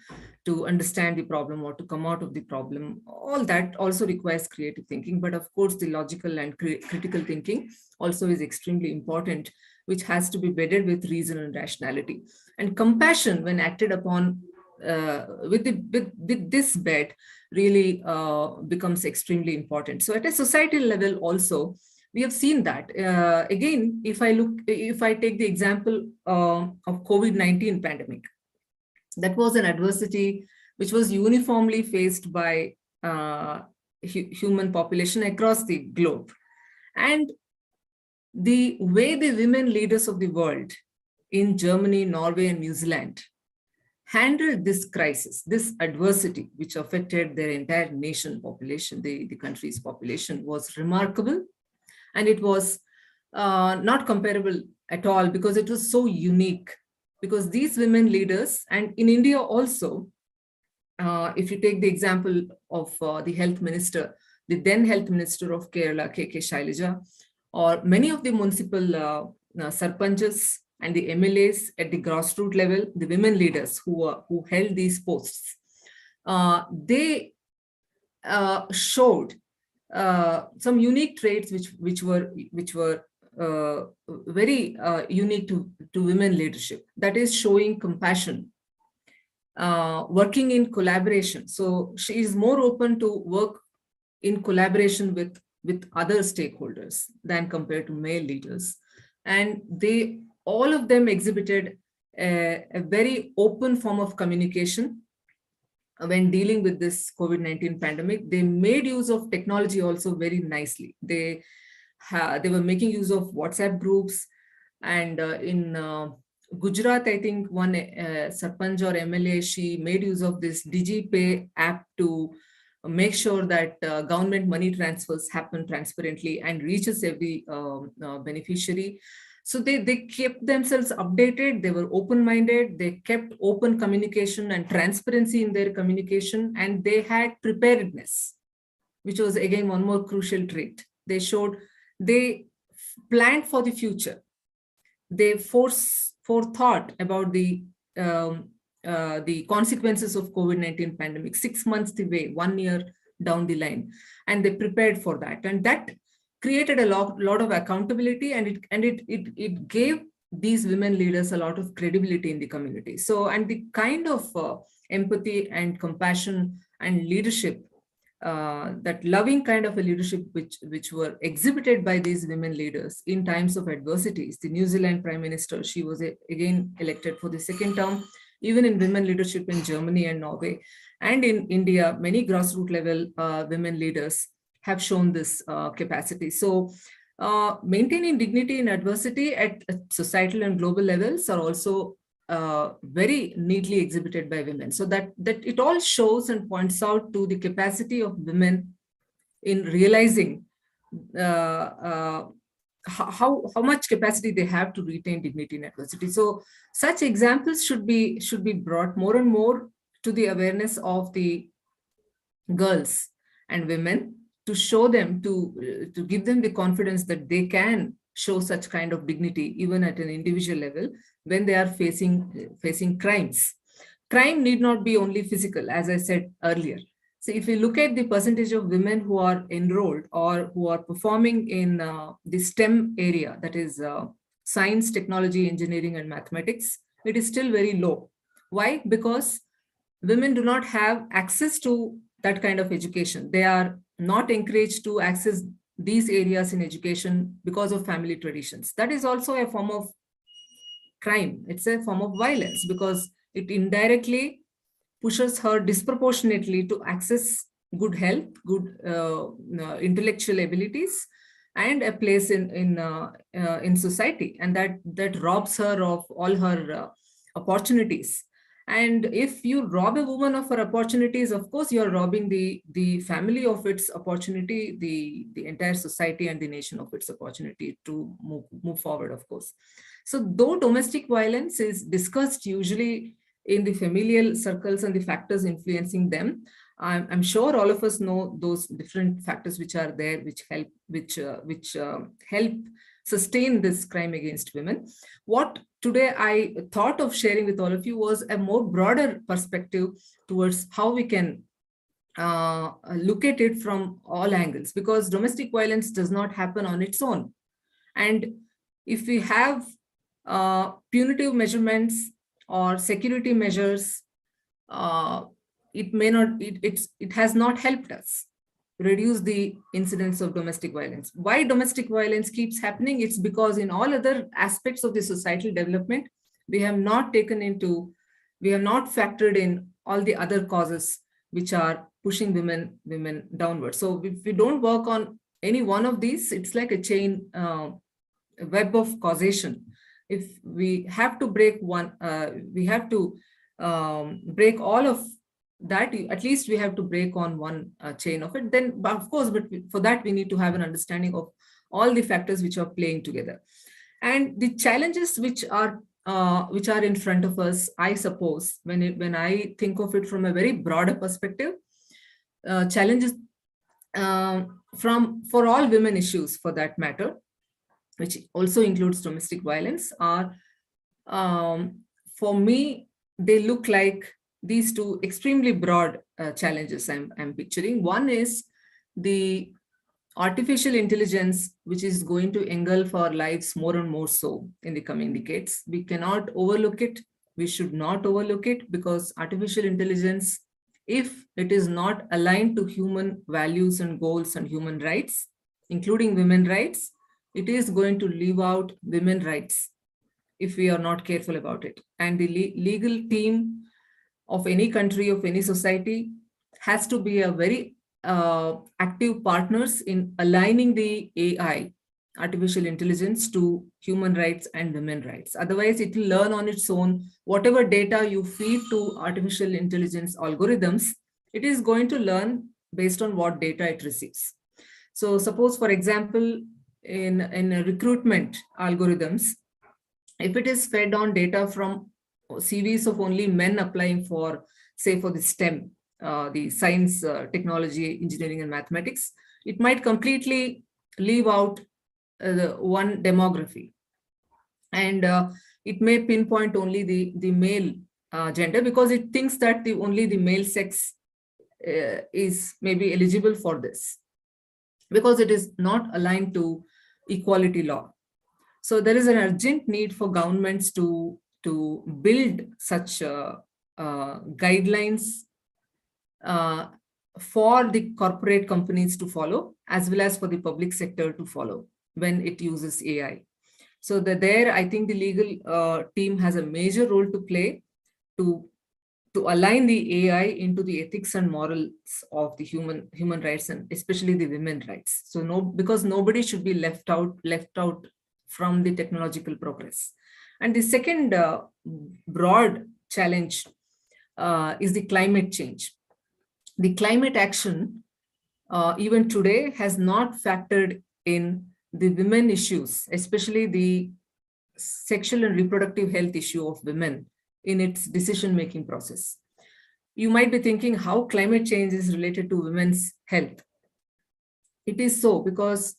understand the problem or to come out of the problem, all that also requires creative thinking. But of course, the logical and critical thinking also is extremely important, which has to be bedded with reason and rationality. And compassion, when acted upon with this bed, really becomes extremely important. So at a societal level also, we have seen that. Again, if I take the example of COVID-19 pandemic, that was an adversity which was uniformly faced by human population across the globe. And the way the women leaders of the world in Germany, Norway, and New Zealand handled this crisis, this adversity, which affected their entire nation population, the country's population, was remarkable. And it was not comparable at all, because it was so unique. Because these women leaders, and in India also, if you take the example of the health minister, the then health minister of Kerala, K.K. Shailaja, or many of the municipal sarpanches and the MLAs at the grassroots level, the women leaders who held these posts, they showed some unique traits which were very unique to women leadership. That is showing compassion, working in collaboration. So she is more open to work in collaboration with other stakeholders than compared to male leaders. And all of them exhibited a very open form of communication when dealing with this COVID-19 pandemic. They made use of technology also very nicely. They were making use of WhatsApp groups, and in Gujarat, I think one Sarpanch or MLA, she made use of this DigiPay app to make sure that government money transfers happen transparently and reaches every beneficiary. So they kept themselves updated, they were open-minded, they kept open communication and transparency in their communication, and they had preparedness, which was again one more crucial trait. They planned for the future. They forethought about the consequences of COVID-19 pandemic, 6 months away, 1 year down the line, and they prepared for that. And that created a lot of accountability, and it gave these women leaders a lot of credibility in the community. So, and the kind of empathy and compassion and leadership, that loving kind of a leadership which were exhibited by these women leaders in times of adversities. The New Zealand Prime Minister, she was again elected for the second term. Even in women leadership in Germany and Norway, and in India, many grassroots level women leaders have shown this capacity. So maintaining dignity in adversity at societal and global levels are also very neatly exhibited by women. So that it all shows and points out to the capacity of women in realizing how much capacity they have to retain dignity in adversity. So such examples should be brought more and more to the awareness of the girls and women, to show them, to give them the confidence that they can show such kind of dignity even at an individual level when they are facing crimes. Crime need not be only physical, as I said earlier. So if you look at the percentage of women who are enrolled or who are performing in the STEM area, that is science, technology, engineering, and mathematics, it is still very low. Why? Because women do not have access to that kind of education. They are not encouraged to access these areas in education because of family traditions. That is also a form of crime. It's a form of violence because it indirectly pushes her disproportionately to access good health, good intellectual abilities, and a place in society, and that robs her of all her opportunities. And if you rob a woman of her opportunities, of course, you are robbing the family of its opportunity, the entire society and the nation of its opportunity to move forward, of course. So though domestic violence is discussed usually in the familial circles and the factors influencing them, I'm sure all of us know those different factors which are there, which help sustain this crime against women. What today I thought of sharing with all of you was a more broader perspective towards how we can look at it from all angles, because domestic violence does not happen on its own. And if we have punitive measurements or security measures, it has not helped us reduce the incidence of domestic violence. Why domestic violence keeps happening? It's because in all other aspects of the societal development, we have not factored in all the other causes which are pushing women downward. So if we don't work on any one of these, it's like a chain web of causation. If we have to break one, we have to break all of that, at least we have to break on one chain of it. Then, of course, but for that we need to have an understanding of all the factors which are playing together. And the challenges which are in front of us, I suppose, when I think of it from a very broader perspective, challenges for all women issues, for that matter, which also includes domestic violence, are, for me, they look like these two extremely broad challenges I'm picturing. One is the artificial intelligence, which is going to engulf our lives more and more so in the coming decades. We cannot overlook it. We should not overlook it, because artificial intelligence, if it is not aligned to human values and goals and human rights, including women's rights, it is going to leave out women's rights if we are not careful about it. And the legal team of any country, of any society, has to be a very active partners in aligning the AI, artificial intelligence, to human rights and women's rights. Otherwise, it will learn on its own. Whatever data you feed to artificial intelligence algorithms, it is going to learn based on what data it receives. So suppose, for example, in recruitment algorithms, if it is fed on data from CVs of only men applying for, say, for the STEM, the science, technology, engineering, and mathematics, it might completely leave out the one demography. And it may pinpoint only the male gender, because it thinks that only the male sex is maybe eligible for this, because it is not aligned to equality law. So there is an urgent need for governments to build such guidelines for the corporate companies to follow, as well as for the public sector to follow when it uses AI. So there, I think the legal team has a major role to play to align the AI into the ethics and morals of the human rights, and especially the women's rights. So because nobody should be left out from the technological progress. And the second broad challenge is the climate change. The climate action, even today, has not factored in the women issues, especially the sexual and reproductive health issue of women in its decision-making process. You might be thinking how climate change is related to women's health. It is so, because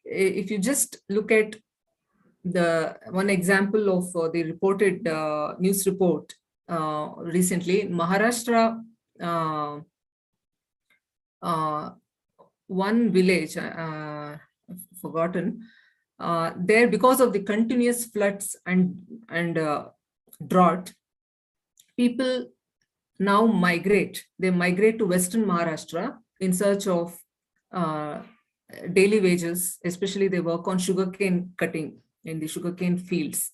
if you just look at the one example of the reported news report recently in Maharashtra, one village, I've forgotten, there, because of the continuous floods and drought, people now migrate. They migrate to Western Maharashtra in search of daily wages. Especially they work on sugarcane cutting in the sugarcane fields.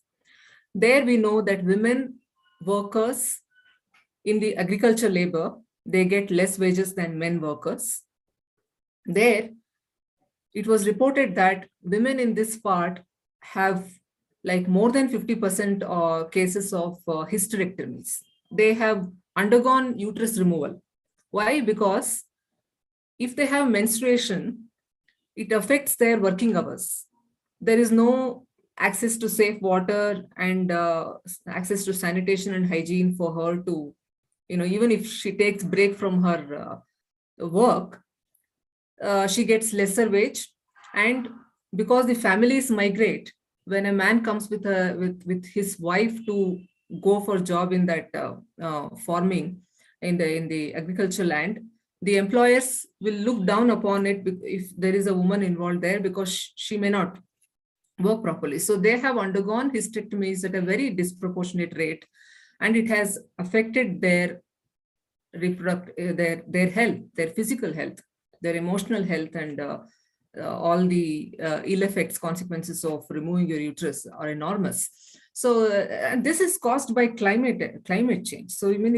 There we know that women workers in the agriculture labor, they get less wages than men workers. There, it was reported that women in this part have like more than 50% cases of hysterectomies. They have undergone uterus removal. Why? Because if they have menstruation, it affects their working hours. There is no access to safe water and access to sanitation and hygiene for her to, even if she takes break from her work, she gets lesser wage. And because the families migrate, when a man comes with his wife to go for job in that farming in the agricultural land, the employers will look down upon it if there is a woman involved there, because she may not work properly. So they have undergone hysterectomies at a very disproportionate rate, and it has affected their their health, their physical health, their emotional health, and all the ill effects, consequences of removing your uterus are enormous. So this is caused by climate change. So when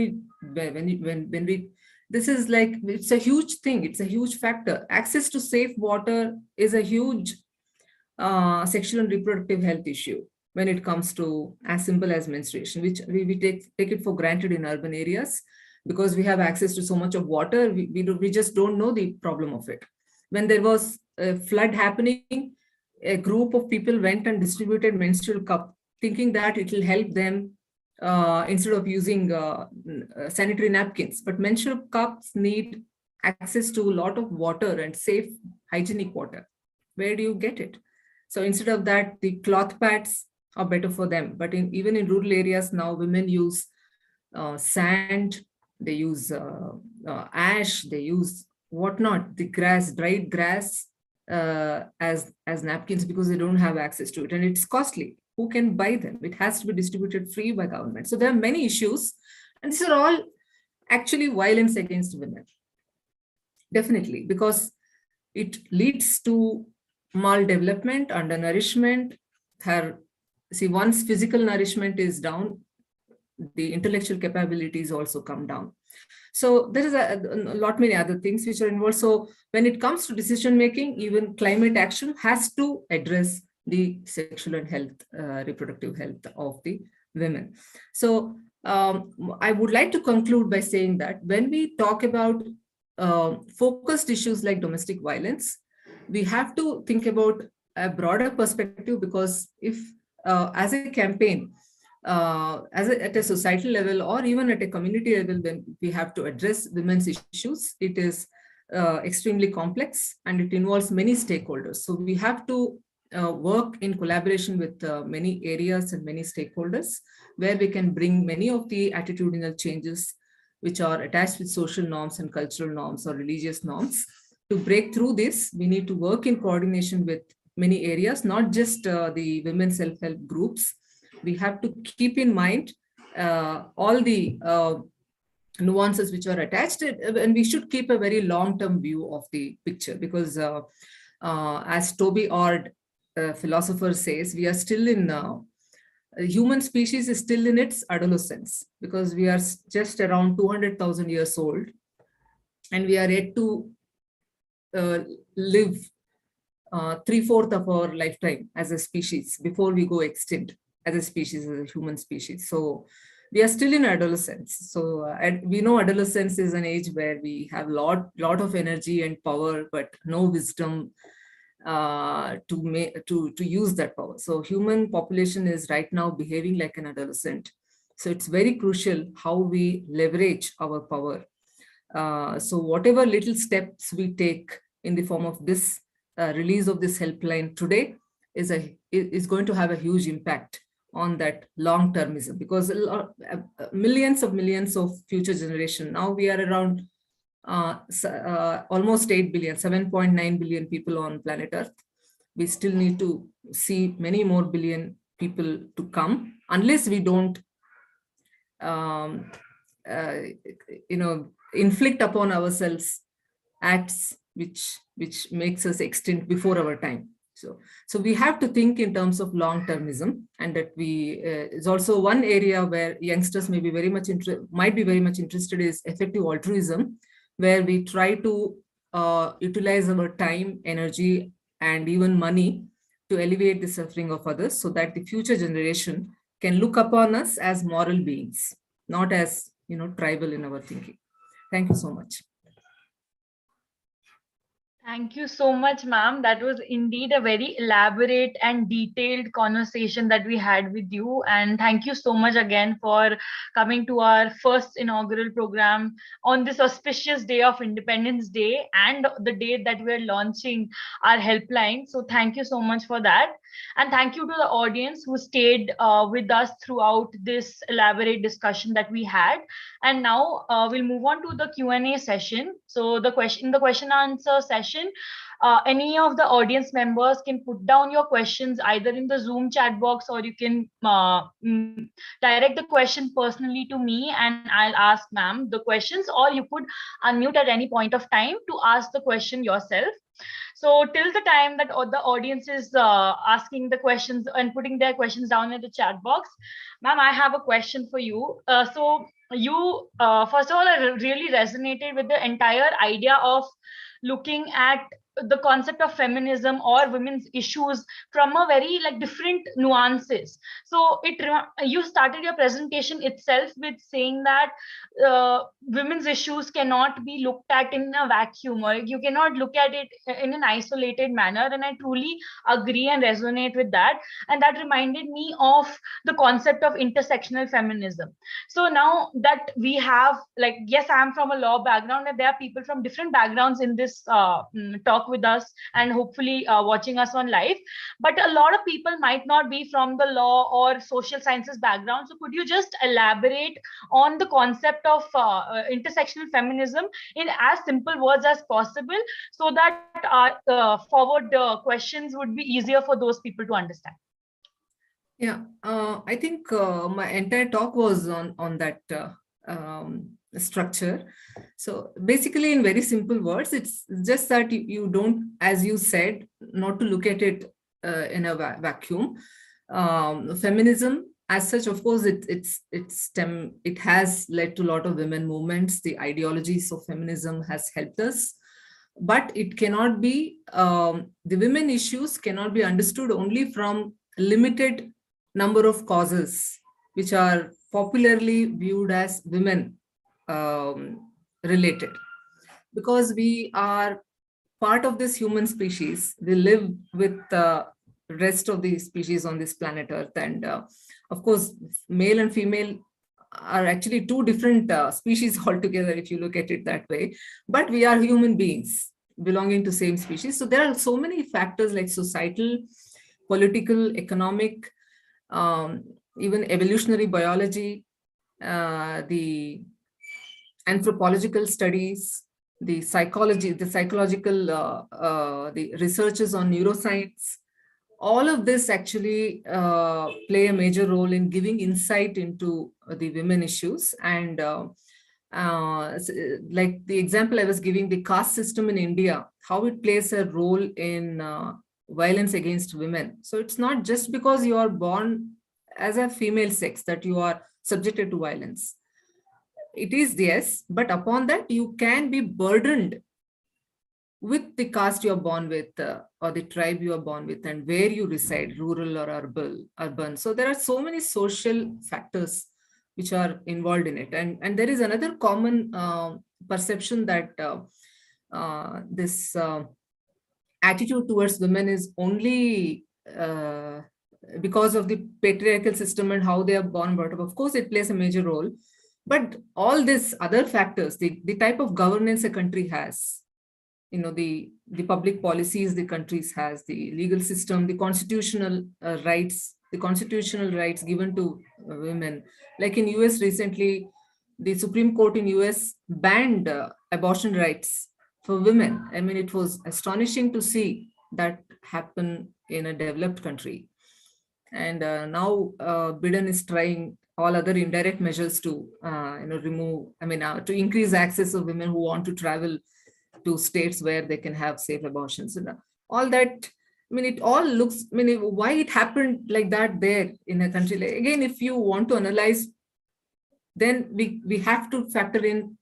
we this is like, it's a huge thing. It's a huge factor. Access to safe water is a huge sexual and reproductive health issue when it comes to as simple as menstruation, which we take it for granted in urban areas because we have access to so much of water. We just don't know the problem of it. When there was a flood happening, a group of people went and distributed menstrual cup, thinking that it will help them instead of using sanitary napkins. But menstrual cups need access to a lot of water and safe hygienic water. Where do you get it? So instead of that, the cloth pads are better for them. But even in rural areas now, women use sand, they use ash, they use whatnot, the grass, dried grass as napkins, because they don't have access to it, and it's costly. Who can buy them? It has to be distributed free by government. So there are many issues, and these are all actually violence against women. Definitely, because it leads to maldevelopment, undernourishment. Once physical nourishment is down, the intellectual capabilities also come down. So there is a lot many other things which are involved. So when it comes to decision making, even climate action has to address the sexual and health, reproductive health of the women. So I would like to conclude by saying that when we talk about focused issues like domestic violence, we have to think about a broader perspective, because if as a campaign, at a societal level or even at a community level, then we have to address women's issues. It is extremely complex and it involves many stakeholders. So we have to work in collaboration with many areas and many stakeholders, where we can bring many of the attitudinal changes which are attached with social norms and cultural norms or religious norms. To break through this, we need to work in coordination with many areas, not just the women self-help groups. We have to keep in mind all the nuances which are attached, and we should keep a very long-term view of the picture, because as Toby Ord, philosopher, says, we are still in human species is still in its adolescence, because we are just around 200,000 years old, and we are yet to live 3/4 of our lifetime as a species before we go extinct as a species, as a human species. So we are still in adolescence. So we know adolescence is an age where we have lot of energy and power, but no wisdom to use that power. So human population is right now behaving like an adolescent. So it's very crucial how we leverage our power. So whatever little steps we take in the form of this release of this helpline today is going to have a huge impact on that long-termism, because millions of future generation. Now we are around almost 8 billion, 7.9 billion people on planet Earth. we still need to see many more billion people to come, unless we don't um, uh, inflict upon ourselves acts which makes us extinct before our time. So we have to think in terms of long-termism, and that we is also one area where youngsters may be might be very much interested is effective altruism, where we try to utilize our time, energy, and even money to alleviate the suffering of others, so that the future generation can look upon us as moral beings, not as tribal in our thinking. Thank you so much. Thank you so much, ma'am. That was indeed a very elaborate and detailed conversation that we had with you. And thank you so much again for coming to our first inaugural program on this auspicious day of Independence Day and the day that we're launching our helpline. So thank you so much for that. And thank you to the audience who stayed with us throughout this elaborate discussion that we had. And now we'll move on to the Q&A session. So the question answer session, any of the audience members can put down your questions either in the Zoom chat box, or you can direct the question personally to me and I'll ask ma'am the questions, or you could unmute at any point of time to ask the question yourself. So till the time that the audience is asking the questions and putting their questions down in the chat box, ma'am, I have a question for you. So you, first of all, I really resonated with the entire idea of looking at the concept of feminism or women's issues from a very different nuances. So you started your presentation itself with saying that women's issues cannot be looked at in a vacuum, or you cannot look at it in an isolated manner, and I truly agree and resonate with that. And that reminded me of the concept of intersectional feminism. So now that we have, yes, I'm from a law background, and there are people from different backgrounds in this talk with us and hopefully watching us on live, but a lot of people might not be from the law or social sciences background. So could you just elaborate on the concept of intersectional feminism in as simple words as possible, so that our forward questions would be easier for those people to understand? Yeah, I think my entire talk was on that structure. So basically, in very simple words, it's just that you don't, as you said, not to look at it in a vacuum. Feminism as such, of course, it has led to a lot of women movements. The ideologies of feminism has helped us, but it cannot be, the women issues cannot be understood only from limited number of causes which are popularly viewed as women related, because we are part of this human species. We live with the rest of the species on this planet Earth, and of course male and female are actually two different species altogether if you look at it that way, but we are human beings belonging to same species. So there are so many factors like societal, political, economic, even evolutionary biology, the anthropological studies, the psychology, the psychological, the researches on neuroscience. All of this actually play a major role in giving insight into the women issues. And like the example I was giving, the caste system in India, how it plays a role in violence against women. So it's not just because you are born as a female sex that you are subjected to violence. It is, yes, but upon that you can be burdened with the caste you are born with, or the tribe you are born with, and where you reside, rural or urban. So there are so many social factors which are involved in it. And there is another common perception that this attitude towards women is only because of the patriarchal system and how they are born, brought up. Of course, it plays a major role. But all these other factors, the type of governance a country has, the public policies the countries has, the legal system, the constitutional rights given to women. Like in US recently, the Supreme Court in US banned abortion rights for women. I mean, it was astonishing to see that happen in a developed country. And now Biden is trying all other indirect measures to remove, to increase access of women who want to travel to states where they can have safe abortions and all that. It all looks, why it happened like that there in a country. Like, again, if you want to analyze, then we have to factor in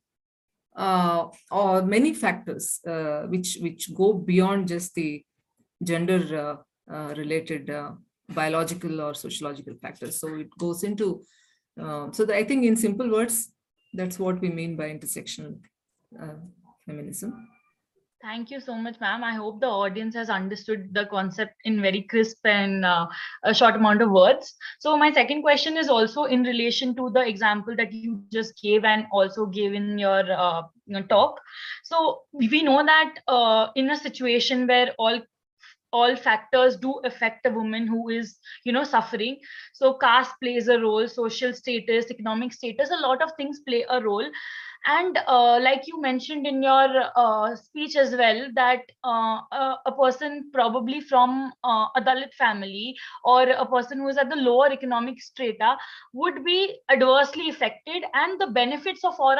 or many factors which go beyond just the gender related biological or sociological factors. So it goes into, I think in simple words, that's what we mean by intersectional feminism. Thank you so much, ma'am. I hope the audience has understood the concept in very crisp and a short amount of words. So my second question is also in relation to the example that you just gave and also gave in your talk. So we know that in a situation where all factors do affect a woman who is suffering, so caste plays a role, social status, economic status, a lot of things play a role. And like you mentioned in your speech as well, that a person probably from a Dalit family or a person who is at the lower economic strata would be adversely affected, and the benefits of all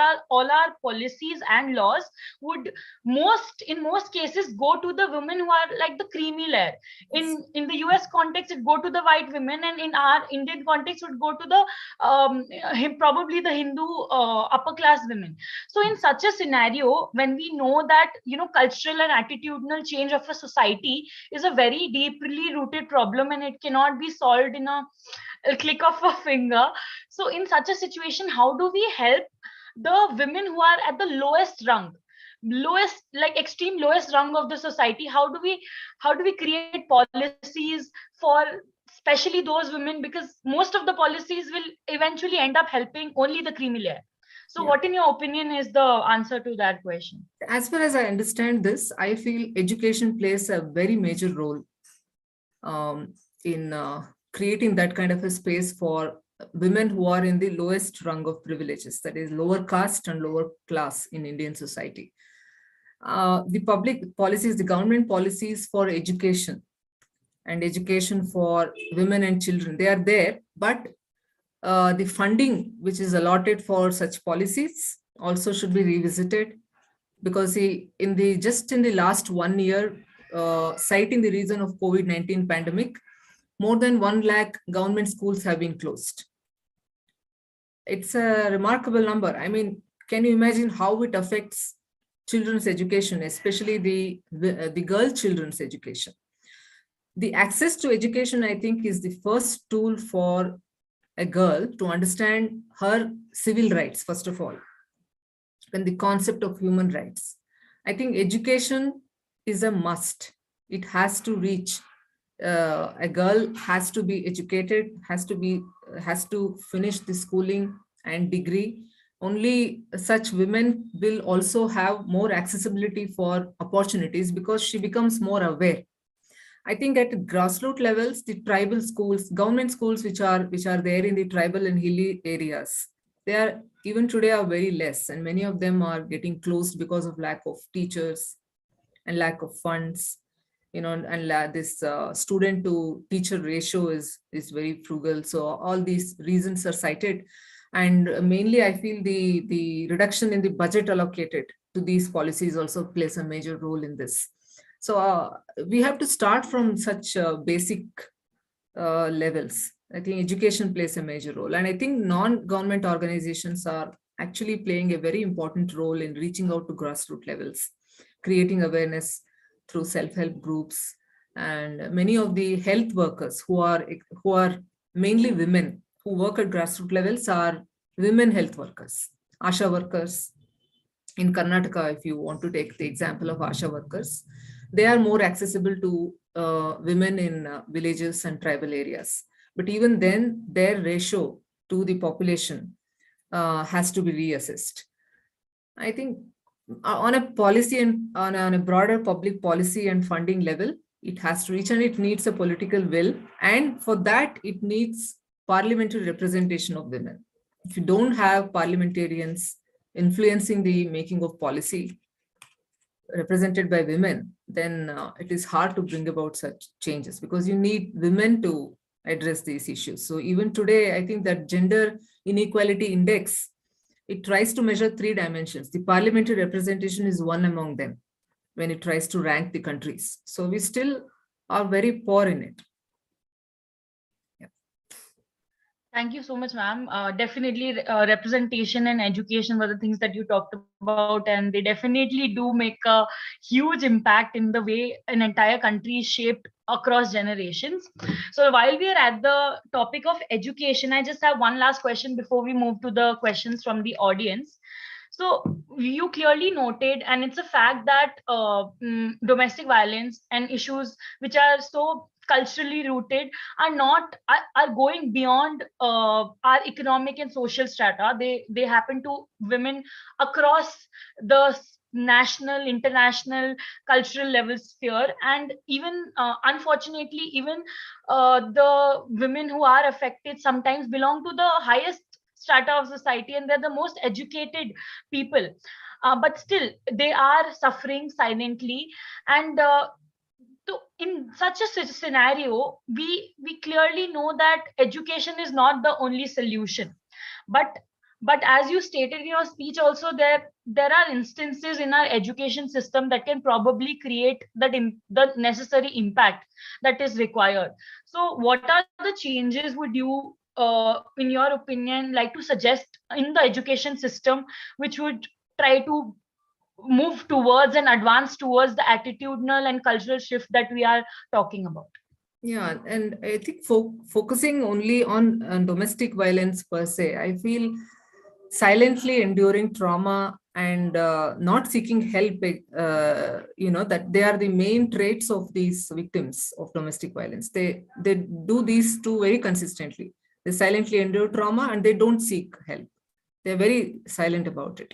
our policies and laws would in most cases go to the women who are like the creamy layer. In the US context, it go to the white women, and in our Indian context, it would go to the probably the Hindu upper class women. So in such a scenario, when we know that cultural and attitudinal change of a society is a very deeply rooted problem and it cannot be solved in a click of a finger, so in such a situation, how do we help the women who are at the extreme lowest rung of the society? How do we create policies for especially those women, because most of the policies will eventually end up helping only the creamy layer? So what, in your opinion, is the answer to that question? As far as I understand this, I feel education plays a very major role in creating that kind of a space for women who are in the lowest rung of privileges, that is lower caste and lower class in Indian society. The public policies, the government policies for education and education for women and children, they are there, but the funding which is allotted for such policies also should be revisited, because in the last 1 year, citing the reason of COVID-19 pandemic, more than 1 lakh government schools have been closed. It's a remarkable number. Can you imagine how it affects children's education, especially the girl children's education? The access to education, I think, is the first tool for a girl to understand her civil rights, first of all, and the concept of human rights. I think education is a must. It has to reach. A girl has to be educated, has to finish the schooling and degree. Only such women will also have more accessibility for opportunities because she becomes more aware. I think at grassroots levels, the tribal schools, government schools which are there in the tribal and hilly areas, they are even today are very less, and many of them are getting closed because of lack of teachers and lack of funds. And this student to teacher ratio is very frugal. So all these reasons are cited, and mainly I feel the reduction in the budget allocated to these policies also plays a major role in this. So we have to start from such basic levels. I think education plays a major role. And I think non-government organizations are actually playing a very important role in reaching out to grassroots levels, creating awareness through self-help groups. And many of the health workers who are mainly women who work at grassroots levels are women health workers, ASHA workers. In Karnataka, if you want to take the example of ASHA workers, they are more accessible to women in villages and tribal areas. But even then, their ratio to the population has to be reassessed. I think on a policy and on a broader public policy and funding level, it has to reach, and it needs a political will. And for that, it needs parliamentary representation of women. If you don't have parliamentarians influencing the making of policy, represented by women, then it is hard to bring about such changes, because you need women to address these issues. So even today, I think that gender inequality index, it tries to measure 3 dimensions. The parliamentary representation is one among them when it tries to rank the countries. So we still are very poor in it. Thank you so much, ma'am. Definitely, representation and education were the things that you talked about, and they definitely do make a huge impact in the way an entire country is shaped across generations. So, while we are at the topic of education, I just have one last question before we move to the questions from the audience. So, you clearly noted, and it's a fact that domestic violence and issues which are so culturally rooted are going beyond our economic and social strata. They happen to women across the national, international, cultural level sphere, and even unfortunately, even the women who are affected sometimes belong to the highest strata of society, and they're the most educated people, but still they are suffering silently. And so in such a scenario, we clearly know that education is not the only solution. But as you stated in your speech, also there are instances in our education system that can probably create the necessary impact that is required. So what are the changes would you, in your opinion, like to suggest in the education system, which would try to move towards and advance towards the attitudinal and cultural shift that we are talking about? Yeah, and I think focusing only on domestic violence per se, I feel silently enduring trauma and not seeking help, that they are the main traits of these victims of domestic violence. They do these two very consistently. They silently endure trauma and they don't seek help. They're very silent about it.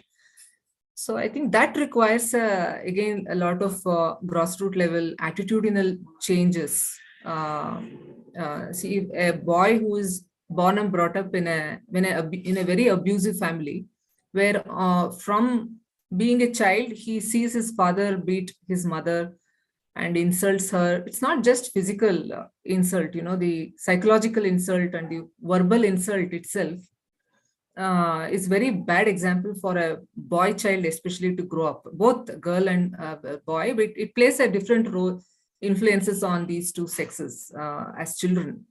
So I think that requires, again, a lot of grassroots level attitudinal changes. See, a boy who is born and brought up in a very abusive family, where from being a child, he sees his father beat his mother and insults her. It's not just physical insult, the psychological insult and the verbal insult itself is very bad example for a boy child, especially to grow up, both girl and boy, but it plays a different role, influences on these two sexes as children.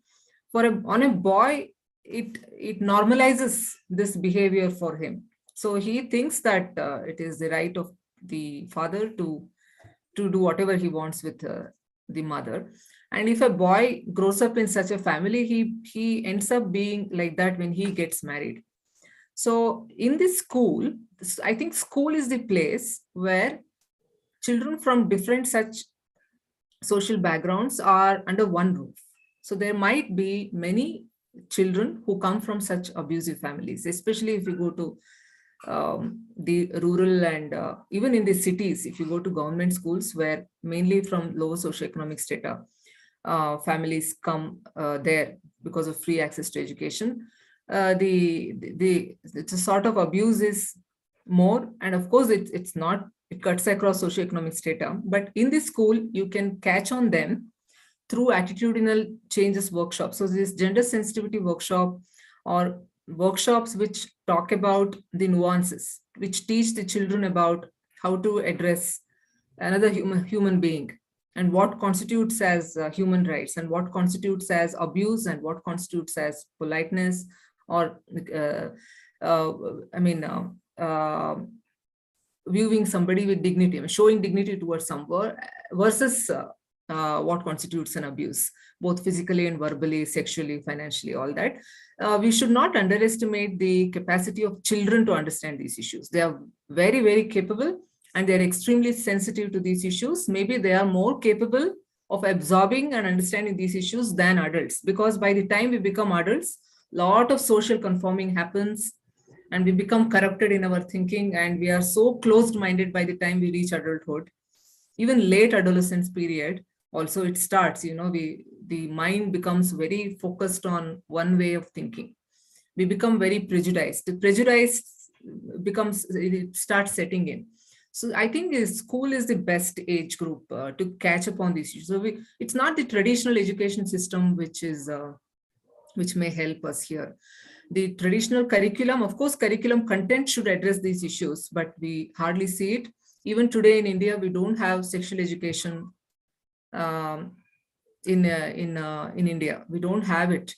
On a boy, it normalizes this behavior for him. So he thinks that it is the right of the father to do whatever he wants with the mother. And if a boy grows up in such a family, he ends up being like that when he gets married. So in this school, I think school is the place where children from different such social backgrounds are under one roof. So there might be many children who come from such abusive families, especially if you go to the rural and even in the cities, if you go to government schools where mainly from lower socioeconomic strata, families come there because of free access to education. It's a sort of abuse is more, and of course it cuts across socioeconomic strata, but in this school you can catch on them through attitudinal changes workshops. So this gender sensitivity workshop or workshops which talk about the nuances, which teach the children about how to address another human being and what constitutes as human rights and what constitutes as abuse and what constitutes as politeness or viewing somebody with dignity, showing dignity towards someone versus what constitutes an abuse, both physically and verbally, sexually, financially, all that. We should not underestimate the capacity of children to understand these issues. They are very, very capable and they're extremely sensitive to these issues. Maybe they are more capable of absorbing and understanding these issues than adults, because by the time we become adults, a lot of social conforming happens and we become corrupted in our thinking and we are so closed-minded by the time we reach adulthood. Even late adolescence period, also it starts, the mind becomes very focused on one way of thinking. We become very prejudiced. The prejudice it starts setting in. So I think school is the best age group to catch up on these issues. So it's not the traditional education system which may help us here. The traditional curriculum, of course, curriculum content should address these issues, but we hardly see it. Even today in India, we don't have sexual education in India. We don't have it,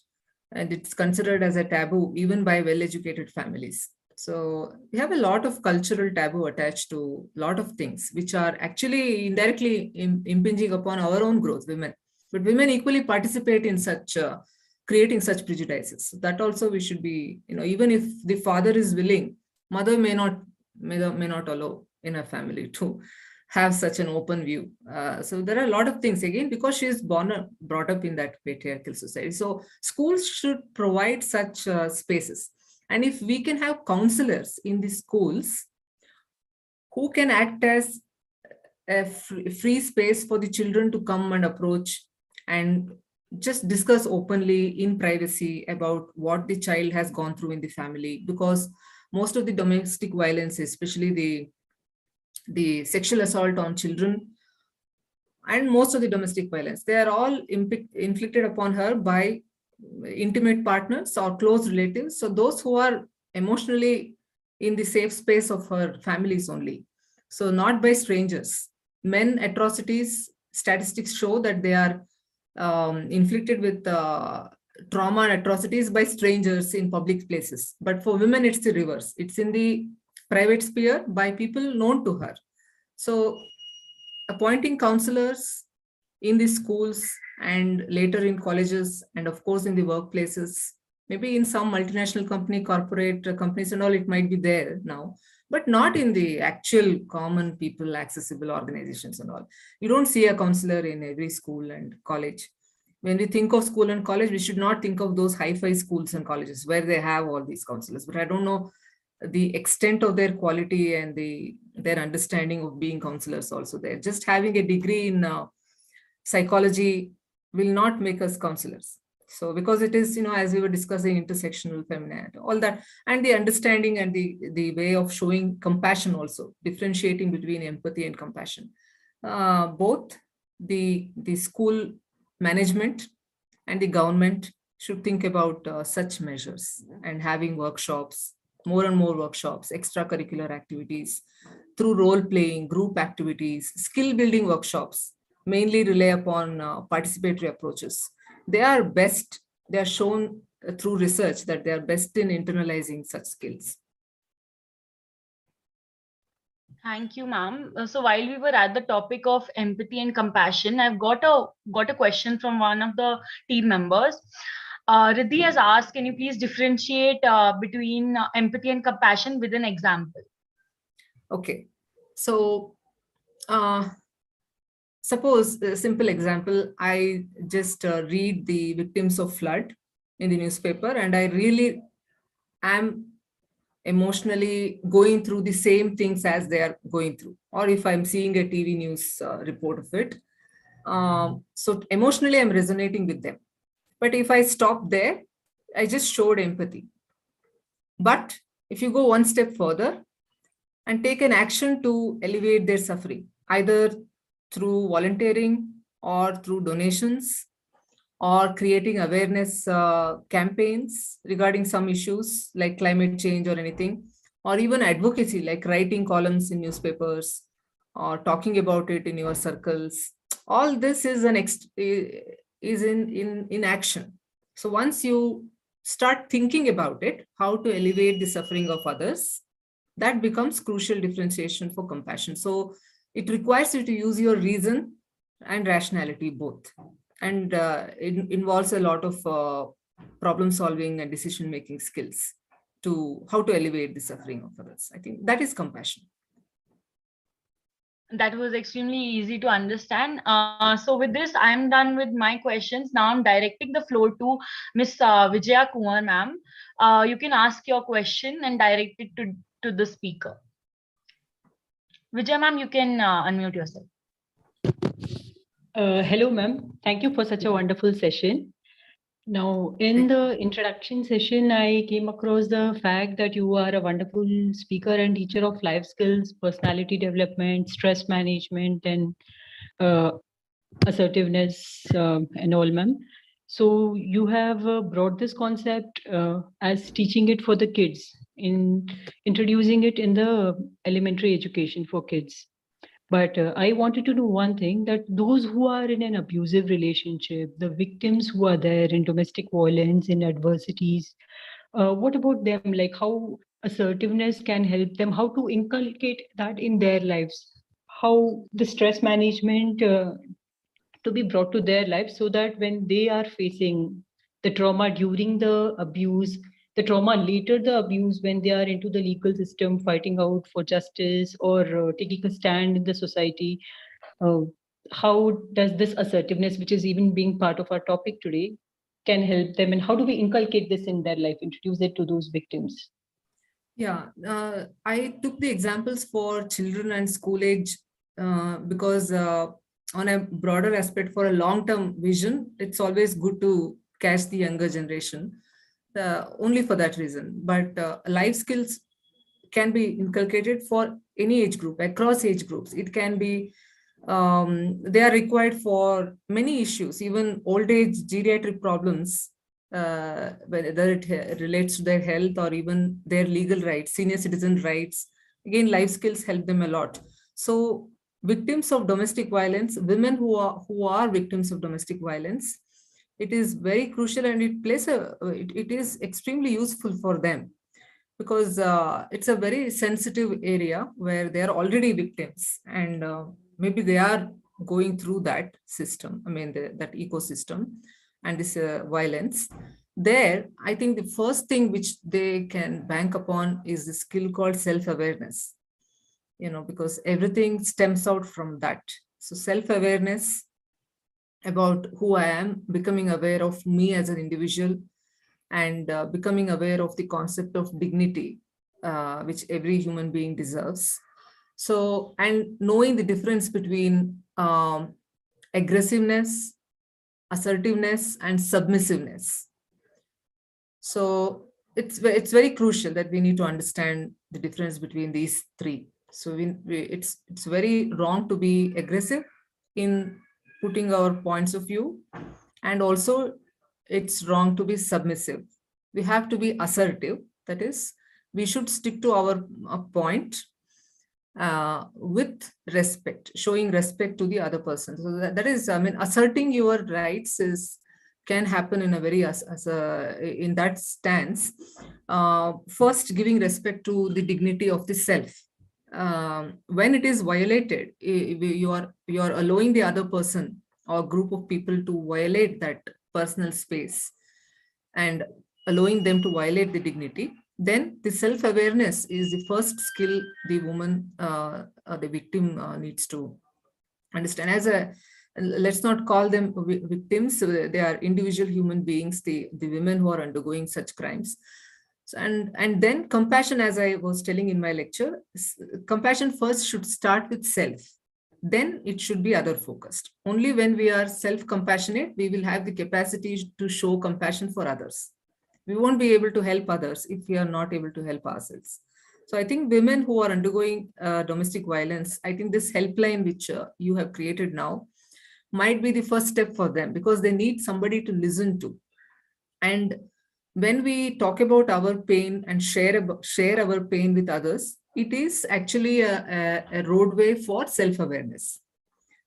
and it's considered as a taboo even by well-educated families. So we have a lot of cultural taboo attached to a lot of things, which are actually indirectly impinging upon our own growth, women. But women equally participate in such creating such prejudices. So that also we should be, even if the father is willing, mother may not allow in a family to have such an open view. So there are a lot of things, again, because she is brought up in that patriarchal society. So schools should provide such spaces. And if we can have counselors in the schools who can act as a free space for the children to come and approach and just discuss openly in privacy about what the child has gone through in the family, because most of the domestic violence, especially the sexual assault on children, and most of the domestic violence, they are all inflicted upon her by intimate partners or close relatives. So those who are emotionally in the safe space of her families only. So not by strangers. Men atrocities, statistics show that they are inflicted with trauma and atrocities by strangers in public places. But for women, it's the reverse. It's in the private sphere by people known to her. So appointing counselors in the schools and later in colleges, and of course in the workplaces, maybe in some multinational corporate companies and all, it might be there now, but not in the actual common people accessible organizations and all. You don't see a counselor in every school and college. When we think of school and college, we should not think of those hi-fi schools and colleges where they have all these counselors. But I don't know the extent of their quality and their understanding of being counselors also there. Just having a degree in psychology will not make us counselors. So because it is, as we were discussing, intersectional femininity, all that, and the understanding and the way of showing compassion also, differentiating between empathy and compassion. Both the school management and the government should think about such measures and having workshops, more and more workshops, extracurricular activities, through role-playing, group activities, skill-building workshops, mainly rely upon participatory approaches. They are best, they are shown through research that they are best in internalizing such skills. Thank you, ma'am. So while we were at the topic of empathy and compassion, I've got a question from one of the team members. Riddhi has asked, can you please differentiate between empathy and compassion with an example? Okay. So suppose a simple example, I just read the victims of flood in the newspaper, and I really am emotionally going through the same things as they are going through, or if I'm seeing a TV news report of it. So emotionally, I'm resonating with them. But if I stop there, I just showed empathy. But if you go one step further and take an action to alleviate their suffering, either through volunteering or through donations, or creating awareness campaigns regarding some issues like climate change or anything, or even advocacy like writing columns in newspapers or talking about it in your circles. All this is in action. So once you start thinking about it, how to alleviate the suffering of others, that becomes crucial differentiation for compassion. So it requires you to use your reason and rationality both. And it involves a lot of problem solving and decision making skills to how to alleviate the suffering of others. I think that is compassion. That was extremely easy to understand. So with this, I'm done with my questions. Now I'm directing the floor to Miss Vijaya Kumar, ma'am. You can ask your question and direct it to the speaker. Vijaya, ma'am, you can unmute yourself. Hello, ma'am. Thank you for such a wonderful session. Now, in the introduction session, I came across the fact that you are a wonderful speaker and teacher of life skills, personality development, stress management, and uh, assertiveness and all, ma'am. So you have brought this concept as teaching it for the kids, in introducing it in the elementary education for kids. But I wanted to know one thing, that those who are in an abusive relationship, the victims who are there in domestic violence, in adversities, what about them? Like how assertiveness can help them, how to inculcate that in their lives, how the stress management to be brought to their life, so that when they are facing the trauma during the abuse, the trauma later the abuse, when they are into the legal system fighting out for justice or taking a stand in the society, uh, how does this assertiveness, which is even being part of our topic today, can help them, and how do we inculcate this in their life, introduce it to those victims? Yeah, I took the examples for children and school age because on a broader aspect, for a long-term vision, it's always good to catch the younger generation, only for that reason. But life skills can be inculcated for any age group, across age groups. It can be, they are required for many issues, even old age geriatric problems, whether it relates to their health or even their legal rights, senior citizen rights. Again, life skills help them a lot. So victims of domestic violence, women who are victims of domestic violence, it is very crucial, and it is extremely useful for them, because it's a very sensitive area where they are already victims, and maybe they are going through that system, that ecosystem, and this violence. There, I think the first thing which they can bank upon is the skill called self-awareness, because everything stems out from that. So self-awareness about who I am, becoming aware of me as an individual, and becoming aware of the concept of dignity, which every human being deserves. So, and knowing the difference between aggressiveness, assertiveness, and submissiveness. So it's very crucial that we need to understand the difference between these three. So it's very wrong to be aggressive in putting our points of view, and also it's wrong to be submissive. We have to be assertive. That is, we should stick to our point with respect, showing respect to the other person. So that is, asserting your rights can happen in a very in that stance. First, giving respect to the dignity of the self. When it is violated, you are allowing the other person or group of people to violate that personal space and allowing them to violate the dignity, then the self-awareness is the first skill the woman, the victim needs to understand. Let's not call them victims, they are individual human beings, the women who are undergoing such crimes. And then compassion, as I was telling in my lecture, compassion first should start with self. Then it should be other focused. Only when we are self-compassionate, we will have the capacity to show compassion for others. We won't be able to help others if we are not able to help ourselves. So I think women who are undergoing domestic violence, I think this helpline which you have created now might be the first step for them, because they need somebody to listen to. And when we talk about our pain and share our pain with others, it is actually a roadway for self-awareness.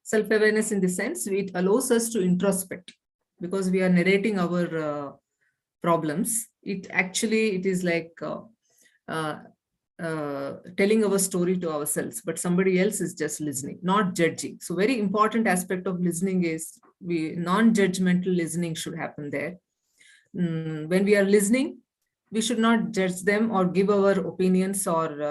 Self-awareness in the sense, it allows us to introspect, because we are narrating our problems. It is like telling our story to ourselves, but somebody else is just listening, not judging. So very important aspect of listening is non-judgmental listening should happen there. When we are listening, we should not judge them or give our opinions or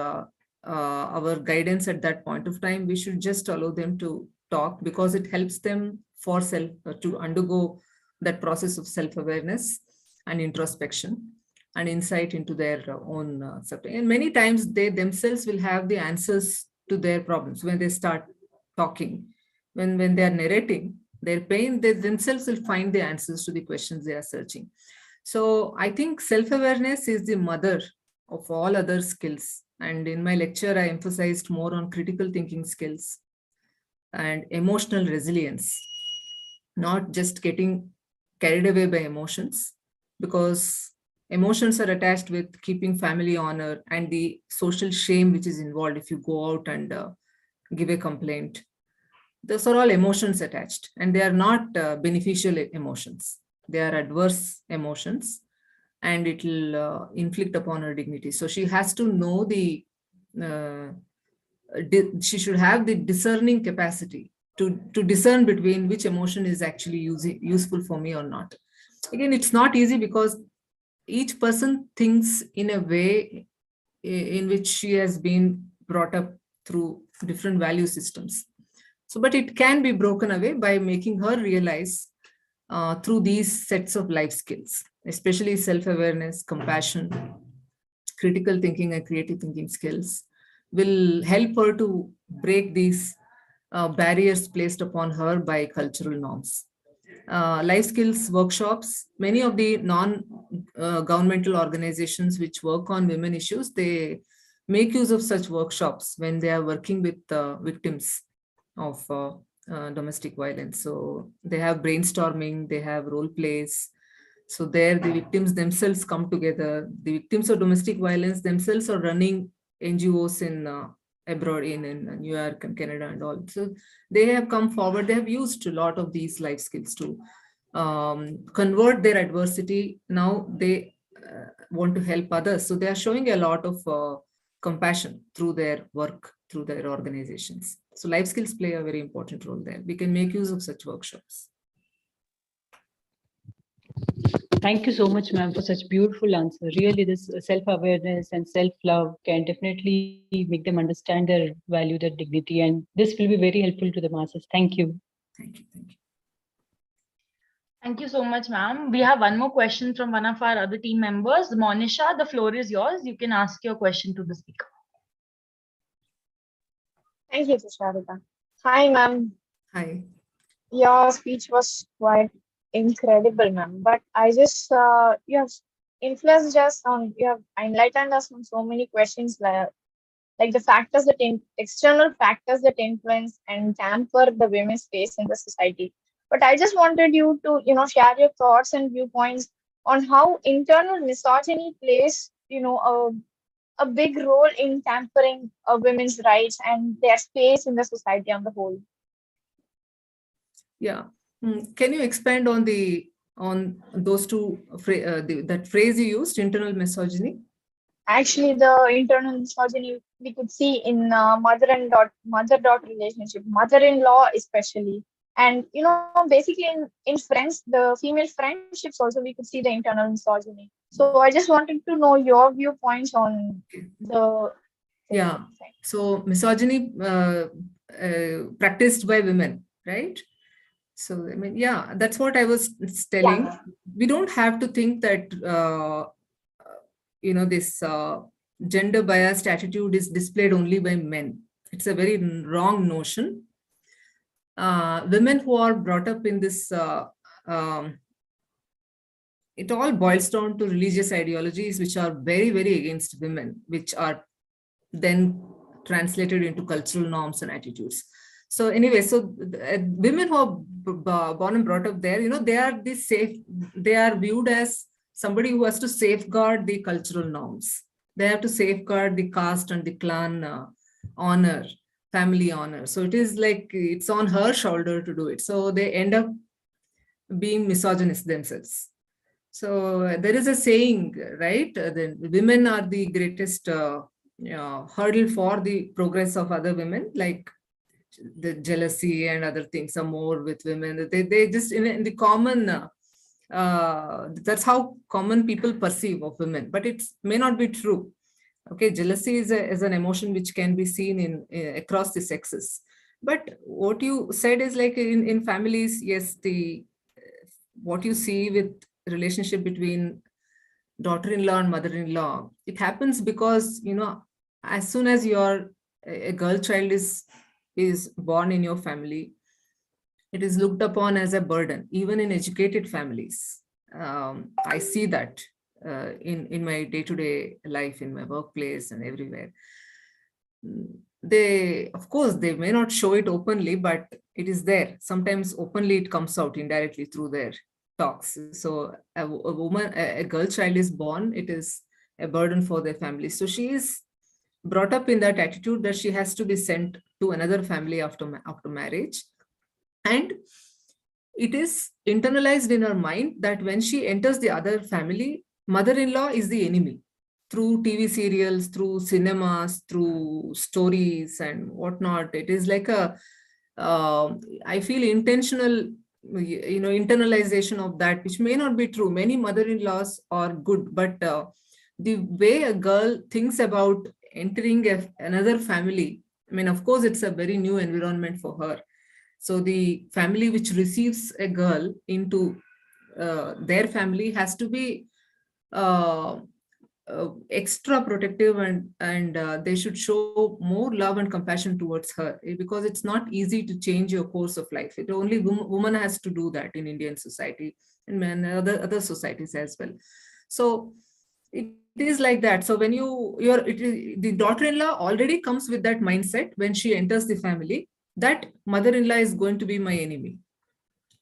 our guidance at that point of time. We should just allow them to talk, because it helps them to undergo that process of self-awareness and introspection and insight into their own subject. And many times they themselves will have the answers to their problems when they start talking. When they are narrating, their pain, they themselves will find the answers to the questions they are searching. So I think self-awareness is the mother of all other skills. And in my lecture, I emphasized more on critical thinking skills and emotional resilience, not just getting carried away by emotions, because emotions are attached with keeping family honor and the social shame which is involved if you go out and give a complaint. Those are all emotions attached, and they are not beneficial emotions. They are adverse emotions, and it will inflict upon her dignity. So she has to know she should have the discerning capacity to discern between which emotion is actually useful for me or not. Again, it's not easy because each person thinks in a way in which she has been brought up through different value systems. So, but it can be broken away by making her realize through these sets of life skills, especially self-awareness, compassion, critical thinking and creative thinking skills will help her to break these barriers placed upon her by cultural norms. Life skills workshops, many of the non-governmental organizations which work on women issues, they make use of such workshops when they are working with victims of domestic violence. So they have brainstorming, they have role plays. So there the victims themselves come together. The victims of domestic violence themselves are running NGOs in abroad, in New York and Canada and all. So they have come forward. They have used a lot of these life skills to convert their adversity. Now they want to help others. So they are showing a lot of compassion through their work, through their organizations. So life skills play a very important role there. We can make use of such workshops. Thank you so much, ma'am, for such beautiful answer. Really, this self-awareness and self-love can definitely make them understand their value, their dignity, and this will be very helpful to the masses. Thank you. Thank you. Thank you. Thank you so much, ma'am. We have one more question from one of our other team members. Monisha, the floor is yours. You can ask your question to the speaker. Thank you, Tusharika. Hi, ma'am. Hi. Your speech was quite incredible, ma'am. But I just, you have influenced us on, you have enlightened us on so many questions, like the factors that, external factors that influence and tamper the women's space in the society. But I just wanted you to, share your thoughts and viewpoints on how internal misogyny plays, a big role in tampering women's rights and their space in the society on the whole. Yeah. Can you expand on those two that phrase you used, internal misogyny? Actually, the internal misogyny we could see in mother-daughter relationship, mother-in-law especially, and basically in friends, the female friendships also we could see the internal misogyny. So I just wanted to know your viewpoints on the. Yeah. So misogyny practiced by women, right? So I mean, yeah, that's what I was telling. Yeah. We don't have to think that this gender biased attitude is displayed only by men. It's a very wrong notion. Women who are brought up in this, it all boils down to religious ideologies which are very, very against women, which are then translated into cultural norms and attitudes. So anyway, so women who are born and brought up there, they are viewed as somebody who has to safeguard the cultural norms. They have to safeguard the caste and the clan honor, family honor. So it is like it's on her shoulder to do it. So they end up being misogynist themselves. So there is a saying, right? The women are the greatest hurdle for the progress of other women, like the jealousy and other things are more with women. They just in the common, that's how common people perceive of women, but it may not be true. Okay, jealousy is an emotion which can be seen in across the sexes. But what you said is like in families, yes, what you see with relationship between daughter-in-law and mother-in-law, it happens because as soon as a girl child is born in your family, it is looked upon as a burden, even in educated families. I see that in my day-to-day life, in my workplace and everywhere. They, of course, they may not show it openly, but it is there. Sometimes openly it comes out indirectly through their talks. So a woman, a girl child is born, it is a burden for their family. So she is brought up in that attitude that she has to be sent to another family after marriage. And it is internalized in her mind that when she enters the other family, mother-in-law is the enemy. Through TV serials, through cinemas, through stories and whatnot, it is like a, I feel, intentional, internalization of that, which may not be true. Many mother-in-laws are good, but the way a girl thinks about entering another family, I mean, of course, it's a very new environment for her. So the family which receives a girl into their family has to be extra protective, and they should show more love and compassion towards her, because it's not easy to change your course of life. It only woman has to do that in Indian society and other societies as well. So it is like that. So when the daughter-in-law already comes with that mindset when she enters the family, that mother-in-law is going to be my enemy.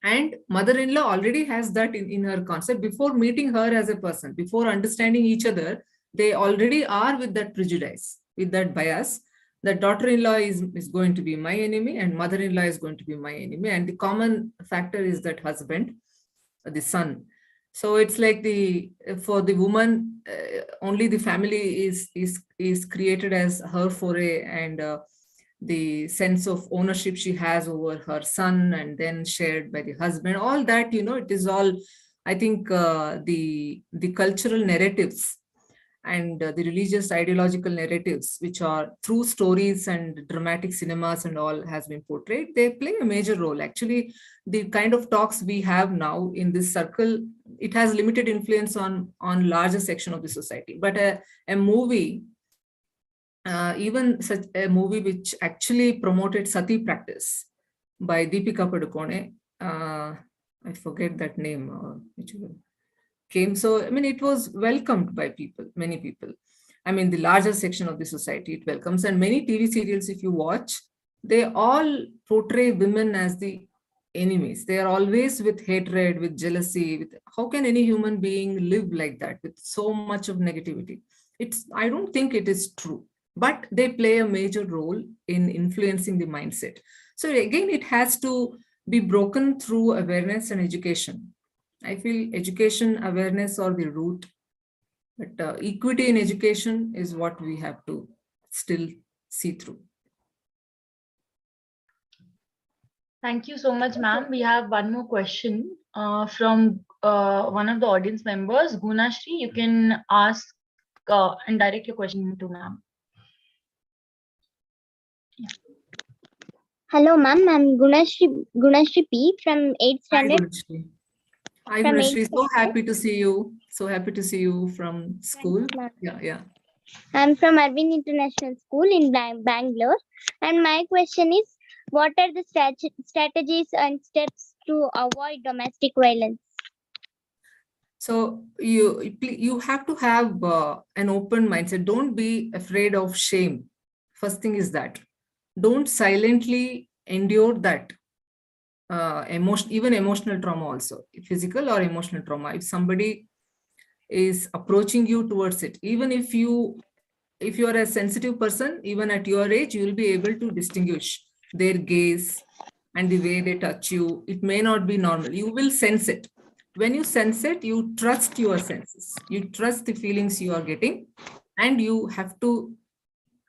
And mother-in-law already has that in her concept before meeting her as a person, before understanding each other. They already are with that prejudice, with that bias, that daughter-in-law is going to be my enemy and mother-in-law is going to be my enemy. And the common factor is that husband, the son. So it's like for the woman, only the family is created as her foray, and the sense of ownership she has over her son, and then shared by the husband. All that, it is all, I think, the cultural narratives and the religious ideological narratives, which are through stories and dramatic cinemas and all has been portrayed. They play a major role. Actually, the kind of talks we have now in this circle, it has limited influence on larger section of the society. But a movie, even such a movie which actually promoted sati practice by Deepika Padukone, I forget that name, which came. So, I mean, it was welcomed by people, many people. I mean, the larger section of the society, it welcomes. And many TV serials, if you watch, they all portray women as the enemies. They are always with hatred, with jealousy. How can any human being live like that with so much of negativity? I don't think it is true, but they play a major role in influencing the mindset. So again, it has to be broken through awareness and education. I feel education, awareness are the root, but equity in education is what we have to still see through. Thank you so much, ma'am. We have one more question from one of the audience members, Gunashri. You can ask and direct your question to ma'am. Yeah. Hello, ma'am. I'm Gunashri P from 8th standard. Hi, Gunashri. So happy to see you. So happy to see you from school. Thanks, yeah. I'm from Arvind International School in Bangalore. And my question is, what are the strategies and steps to avoid domestic violence? So you have to have an open mindset. Don't be afraid of shame. First thing is that. Don't silently endure that even emotional trauma also, physical or emotional trauma. If somebody is approaching you towards it, even if you are a sensitive person, even at your age, you will be able to distinguish their gaze and the way they touch you. It may not be normal. You will sense it. When you sense it, you trust your senses. You trust the feelings you are getting, and you have to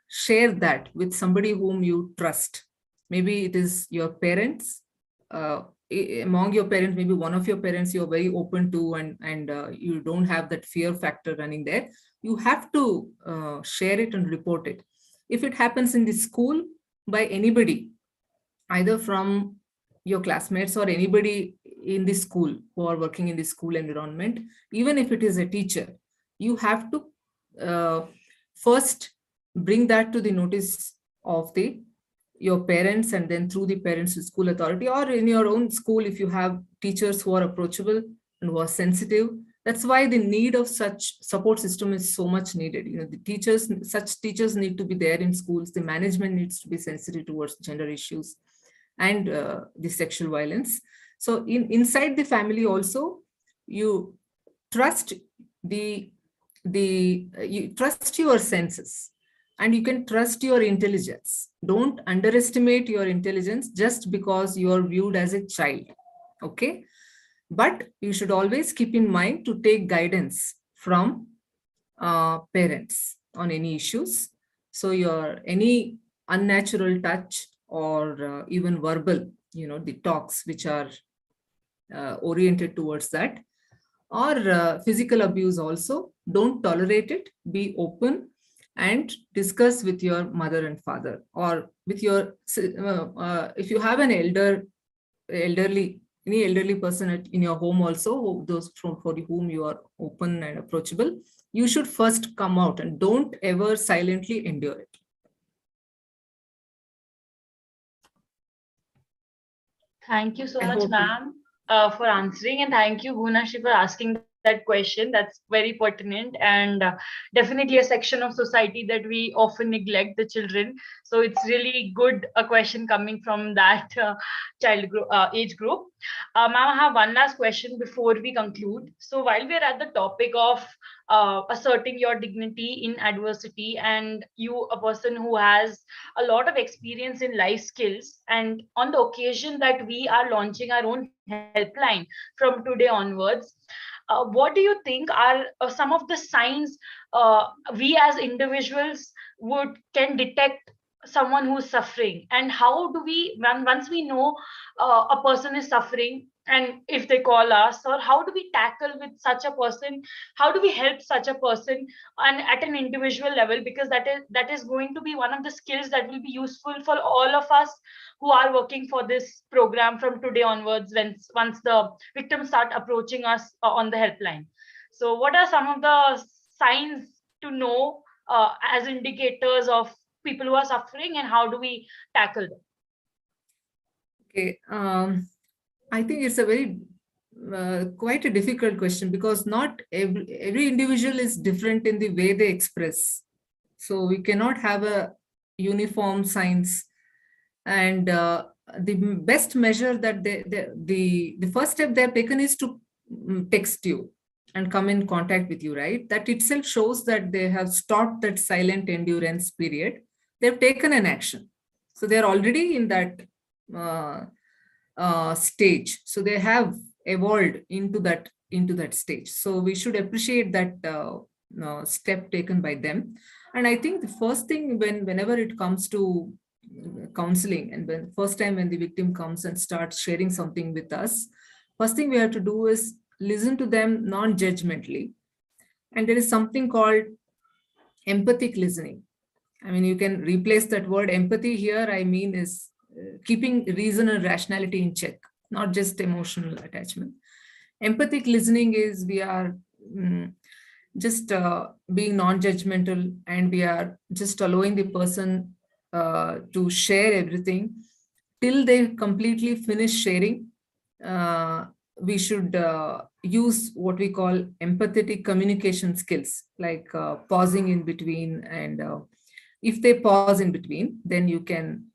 share that with somebody whom you trust. Maybe it is your parents. Among your parents, maybe one of your parents you're very open to, and you don't have that fear factor running there. You have to share it and report it. If it happens in the school by anybody, either from your classmates or anybody in the school who are working in the school environment, even if it is a teacher, you have to first bring that to the notice of the your parents and then through the parents to school authority, or in your own school if you have teachers who are approachable and who are sensitive. That's why the need of such support system is so much needed. Such teachers need to be there in schools. The management needs to be sensitive towards gender issues and the sexual violence. So inside the family also, you trust you trust your senses, and you can trust your intelligence. Don't underestimate your intelligence just because you are viewed as a child. Okay. But you should always keep in mind to take guidance from parents on any issues. So any unnatural touch or even verbal, the talks which are oriented towards that, or physical abuse also, don't tolerate it. Be open and discuss with your mother and father, or with your, if you have any elderly person in your home also, those for whom you are open and approachable, you should first come out and don't ever silently endure it. Thank you so much, ma'am, for answering, and thank you, Bhunashi, for asking that question. That's very pertinent, and definitely a section of society that we often neglect, the children. So it's really good a question coming from that age group. Ma'am, I have one last question before we conclude. So while we're at the topic of asserting your dignity in adversity, and you, a person who has a lot of experience in life skills, and on the occasion that we are launching our own helpline from today onwards, what do you think are some of the signs we as individuals can detect someone who's suffering, and how do we, once we know a person is suffering, and if they call us, or how do we tackle with such a person, how do we help such a person, and at an individual level, because that is going to be one of the skills that will be useful for all of us who are working for this program from today onwards, once the victims start approaching us on the helpline. So what are some of the signs to know as indicators of people who are suffering, and how do we tackle them? Okay, I think it's a very quite a difficult question, because not every individual is different in the way they express. So we cannot have a uniform signs. And the best measure that the first step they've taken is to text you and come in contact with you, right? That itself shows that they have stopped that silent endurance period. They've taken an action. So they're already in that stage. So they have evolved into that stage. So we should appreciate that step taken by them. And I think the first thing, whenever it comes to counseling, and first time when the victim comes and starts sharing something with us, first thing we have to do is listen to them non-judgmentally. And there is something called empathic listening. I mean, you can replace that word empathy here. I mean, is keeping reason and rationality in check, not just emotional attachment. Empathic listening is we are just being non-judgmental, and we are just allowing the person to share everything till they completely finish sharing. We should use what we call empathetic communication skills, like pausing in between. And if they pause in between, then you can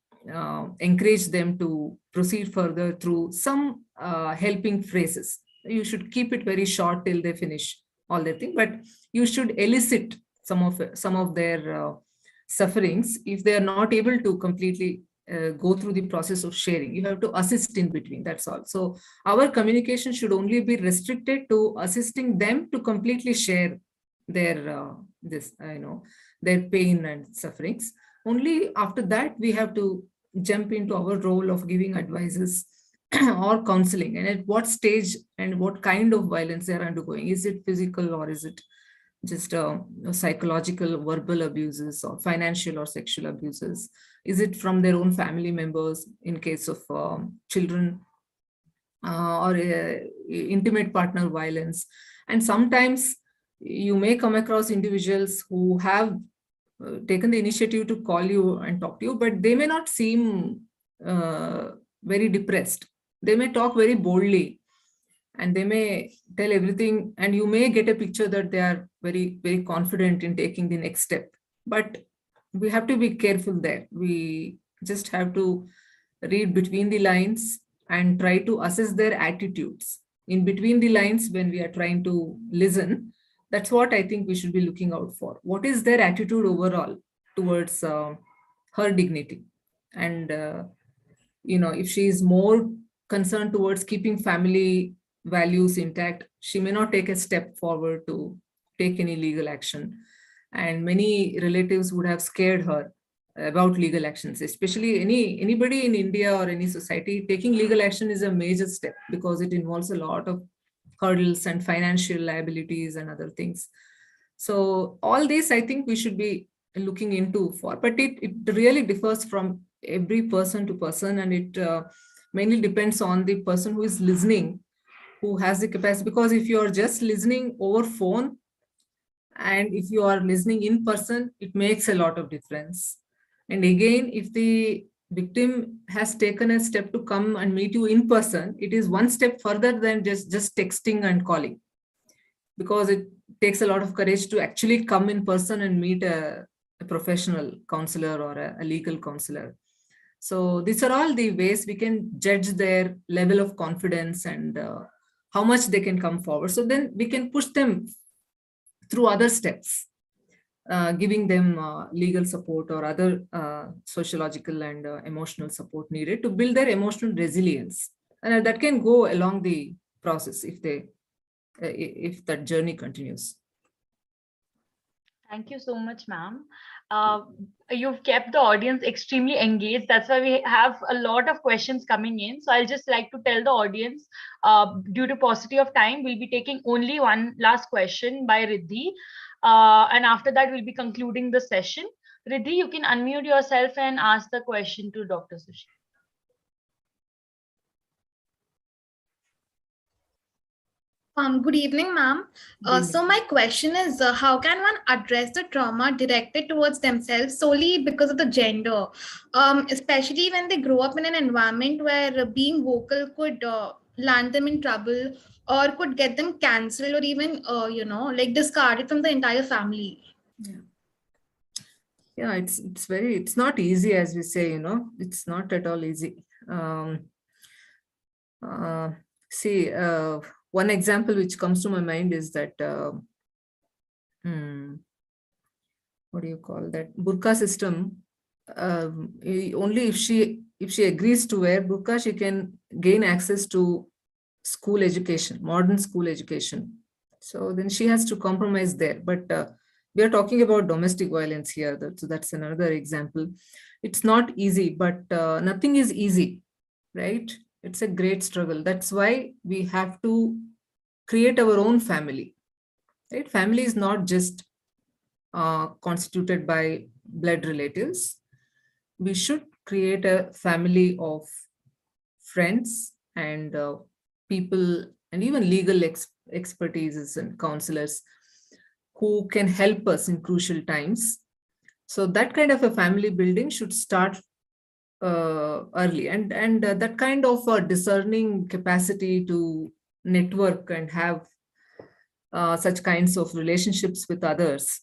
encourage them to proceed further through some helping phrases. You should keep it very short till they finish all their thing, but you should elicit some of their sufferings. If they are not able to completely go through the process of sharing, you have to assist in between. That's all. So our communication should only be restricted to assisting them to completely share their their pain and sufferings. Only after that we have to jump into our role of giving advices or counseling, and at what stage and what kind of violence they are undergoing. Is it physical, or is it just psychological, verbal abuses, or financial or sexual abuses? Is it from their own family members in case of children, or intimate partner violence? And sometimes you may come across individuals who have taken the initiative to call you and talk to you, but they may not seem very depressed. They may talk very boldly and they may tell everything, and you may get a picture that they are very, very confident in taking the next step. But we have to be careful there. We just have to read between the lines and try to assess their attitudes in between the lines when we are trying to listen. That's what I think we should be looking out for. What is their attitude overall towards her dignity? And, if she is more concerned towards keeping family values intact, she may not take a step forward to take any legal action. And many relatives would have scared her about legal actions, especially anybody in India or any society. Taking legal action is a major step because it involves a lot of hurdles and financial liabilities and other things. So all this, I think we should be looking into for, but it really differs from every person to person, and it mainly depends on the person who is listening, who has the capacity. Because if you are just listening over phone and if you are listening in person, it makes a lot of difference. And again, if the victim has taken a step to come and meet you in person, it is one step further than just texting and calling, because it takes a lot of courage to actually come in person and meet a professional counselor or a legal counselor. So these are all the ways we can judge their level of confidence and how much they can come forward. So then we can push them through other steps, giving them legal support or other sociological and emotional support needed to build their emotional resilience. And that can go along the process if that journey continues. Thank you so much, ma'am. You've kept the audience extremely engaged. That's why we have a lot of questions coming in. So I'll just like to tell the audience, due to paucity of time, we'll be taking only one last question by Riddhi. And after that, we'll be concluding the session. Riddhi, you can unmute yourself and ask the question to Dr. Sushil. Good evening, ma'am. So my question is, how can one address the trauma directed towards themselves solely because of the gender, especially when they grow up in an environment where being vocal could land them in trouble or could get them cancelled or even, like discarded from the entire family? Yeah, it's not easy, as we say, it's not at all easy. One example which comes to my mind is that, what do you call that? Burqa system. Only if she agrees to wear burqa, she can gain access to school education, modern school education. So then she has to compromise there. But we are talking about domestic violence here. So that's another example. It's not easy, but nothing is easy, right? It's a great struggle. That's why we have to create our own family, right? Family is not just constituted by blood relatives. We should create a family of friends and people and even legal expertises and counselors who can help us in crucial times. So that kind of a family building should start early, and that kind of a discerning capacity to network and have such kinds of relationships with others,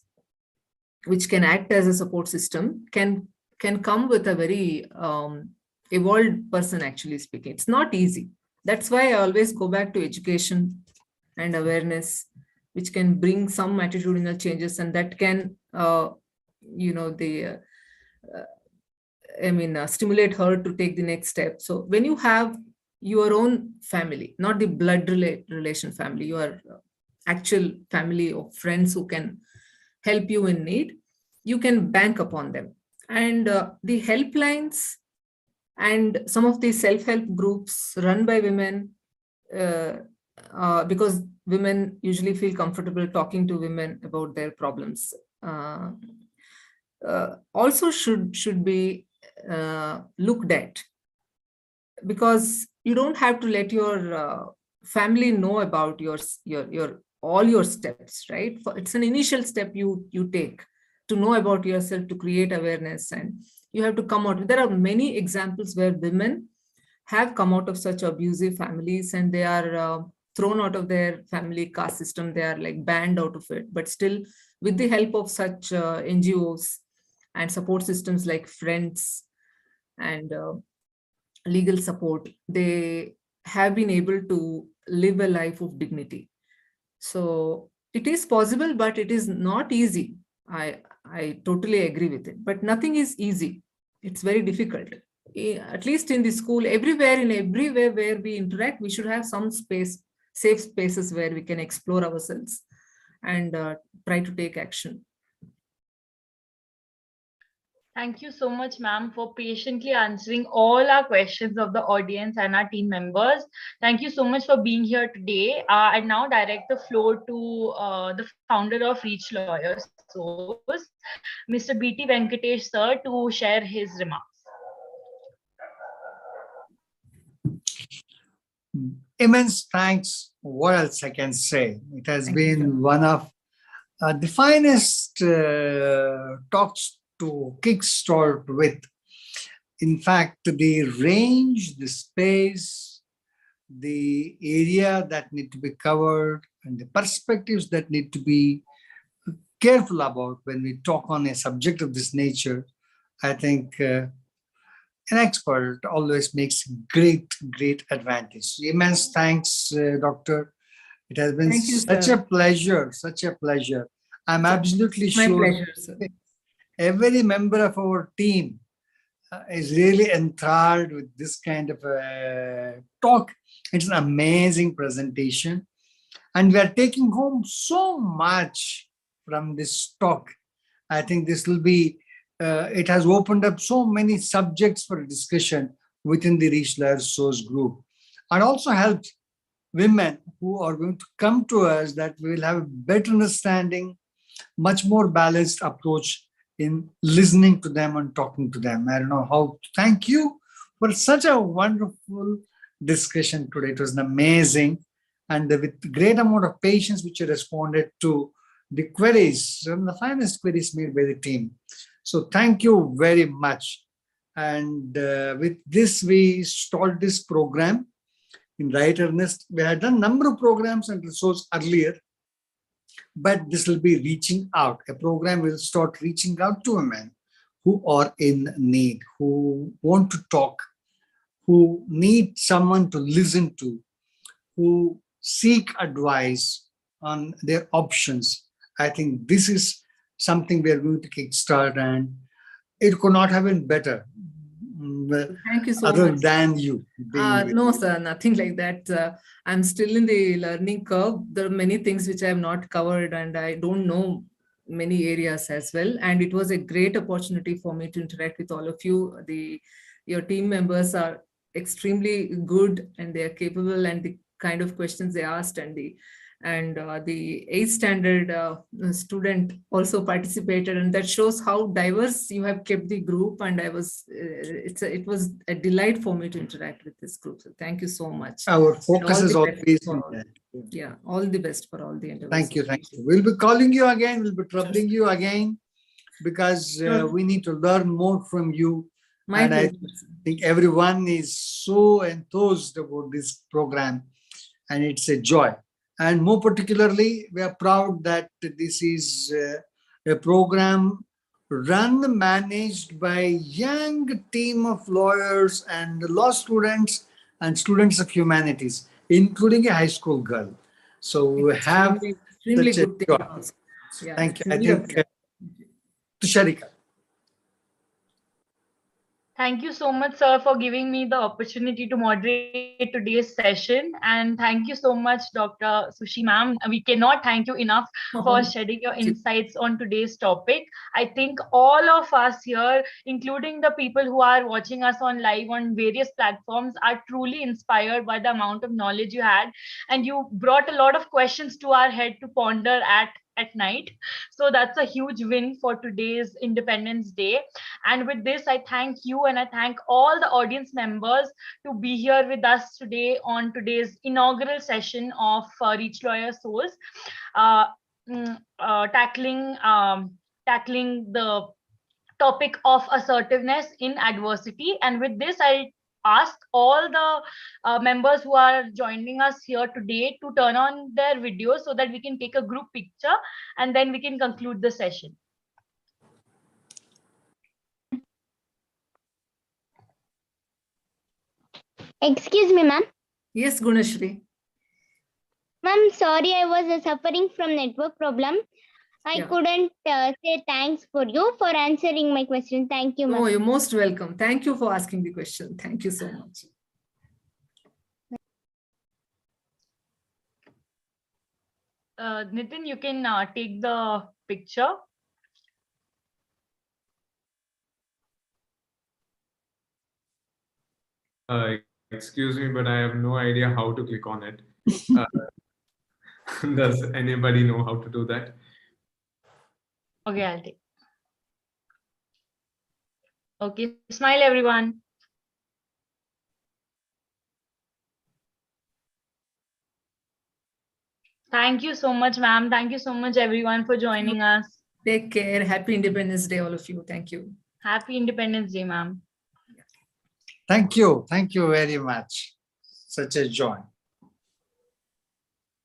which can act as a support system, can come with a very evolved person, actually speaking. It's not easy. That's why I always go back to education and awareness, which can bring some attitudinal changes, and that can stimulate her to take the next step. So when you have your own family, not the blood relation family, your actual family of friends who can help you in need, you can bank upon them. And the helplines and some of the self-help groups run by women, because women usually feel comfortable talking to women about their problems, also should be looked at, because you don't have to let your family know about your all your steps, right? It's an initial step you take to know about yourself, to create awareness, and you have to come out. There are many examples where women have come out of such abusive families, and they are thrown out of their family caste system. They are like banned out of it. But still, with the help of such NGOs and support systems like Friends and legal support, they have been able to live a life of dignity. So it is possible, but it is not easy. I totally agree with it. But nothing is easy. It's very difficult. At least in the school, everywhere, in everywhere where we interact, we should have some space, safe spaces where we can explore ourselves and try to take action. Thank you so much, ma'am, for patiently answering all our questions of the audience and our team members. Thank you so much for being here today. I now direct the floor to the founder of ReachLawyer Sóz, Mr. B.T. Venkatesh, sir, to share his remarks. Immense thanks. What else I can say? It has been one of the finest talks to kickstart with. In fact, the range, the space, the area that need to be covered, and the perspectives that need to be careful about when we talk on a subject of this nature, I think an expert always makes great advantage. Immense thanks, Doctor. It has been such a pleasure, I'm absolutely sure pleasure, sir. Every member of our team is really enthralled with this kind of a talk. It's an amazing presentation. And we are taking home so much from this talk. I think this will be, it has opened up so many subjects for discussion within the ReachLawyer Sóz group. And also helped women who are going to come to us that we will have a better understanding, much more balanced approach in listening to them and talking to them. I don't know how to thank you for such a wonderful discussion today. It was amazing. And with great amount of patience, which you responded to the queries, and the finest queries made by the team. So thank you very much. And with this, we start this program in right earnest. We had done a number of programs and resources earlier, but this will be reaching out. A program will start reaching out to women who are in need, who want to talk, who need someone to listen to, who seek advice on their options. I think this is something we are going to kickstart, and it could not have been better. Thank you so other much. Than you. No, sir, nothing like that. I'm still in the learning curve. There are many things which I have not covered, and I don't know many areas as well. And it was a great opportunity for me to interact with all of you. Your team members are extremely good, and they are capable, and the kind of questions they asked, and the 8th standard student also participated, and that shows how diverse you have kept the group. And it was a delight for me to interact with this group. So thank you so much. Our focus is always in that. Yeah, all the best for all the interviews. Thank you. We'll be calling you again. We'll be troubling you again, because we need to learn more from you. I think everyone is so enthused about this program, and it's a joy. And more particularly, we are proud that this is a program run, managed by a young team of lawyers and law students and students of humanities, including a high school girl. So we have extremely good thing. Yeah, thank you. I think Tusharika. Thank you so much, sir, for giving me the opportunity to moderate today's session. And thank you so much, Dr. Sushi ma'am. We cannot thank you enough for shedding your insights on today's topic. I think all of us here, including the people who are watching us on live on various platforms, are truly inspired by the amount of knowledge you had. And you brought a lot of questions to our head to ponder at night. So that's a huge win for today's Independence Day. And with this, I thank you, and I thank all the audience members to be here with us today on today's inaugural session of ReachLawyer Sóz, tackling tackling the topic of assertiveness in adversity. And with this, I ask all the members who are joining us here today to turn on their videos so that we can take a group picture and then we can conclude the session. Excuse me, ma'am. Yes, Gunashri. Ma'am, sorry, I was suffering from network problem. I Yeah. couldn't say thanks for you for answering my question. Thank you, ma'am. Oh, you're most welcome. Thank you for asking the question. Thank you so much. Nitin, you can take the picture. Excuse me, but I have no idea how to click on it. Does anybody know how to do that? Okay, I'll take. Okay, smile everyone. Thank you so much, ma'am. Thank you so much, everyone, for joining us. Take care. Happy Independence Day, all of you. Thank you. Happy Independence Day, ma'am. Thank you. Thank you very much. Such a joy.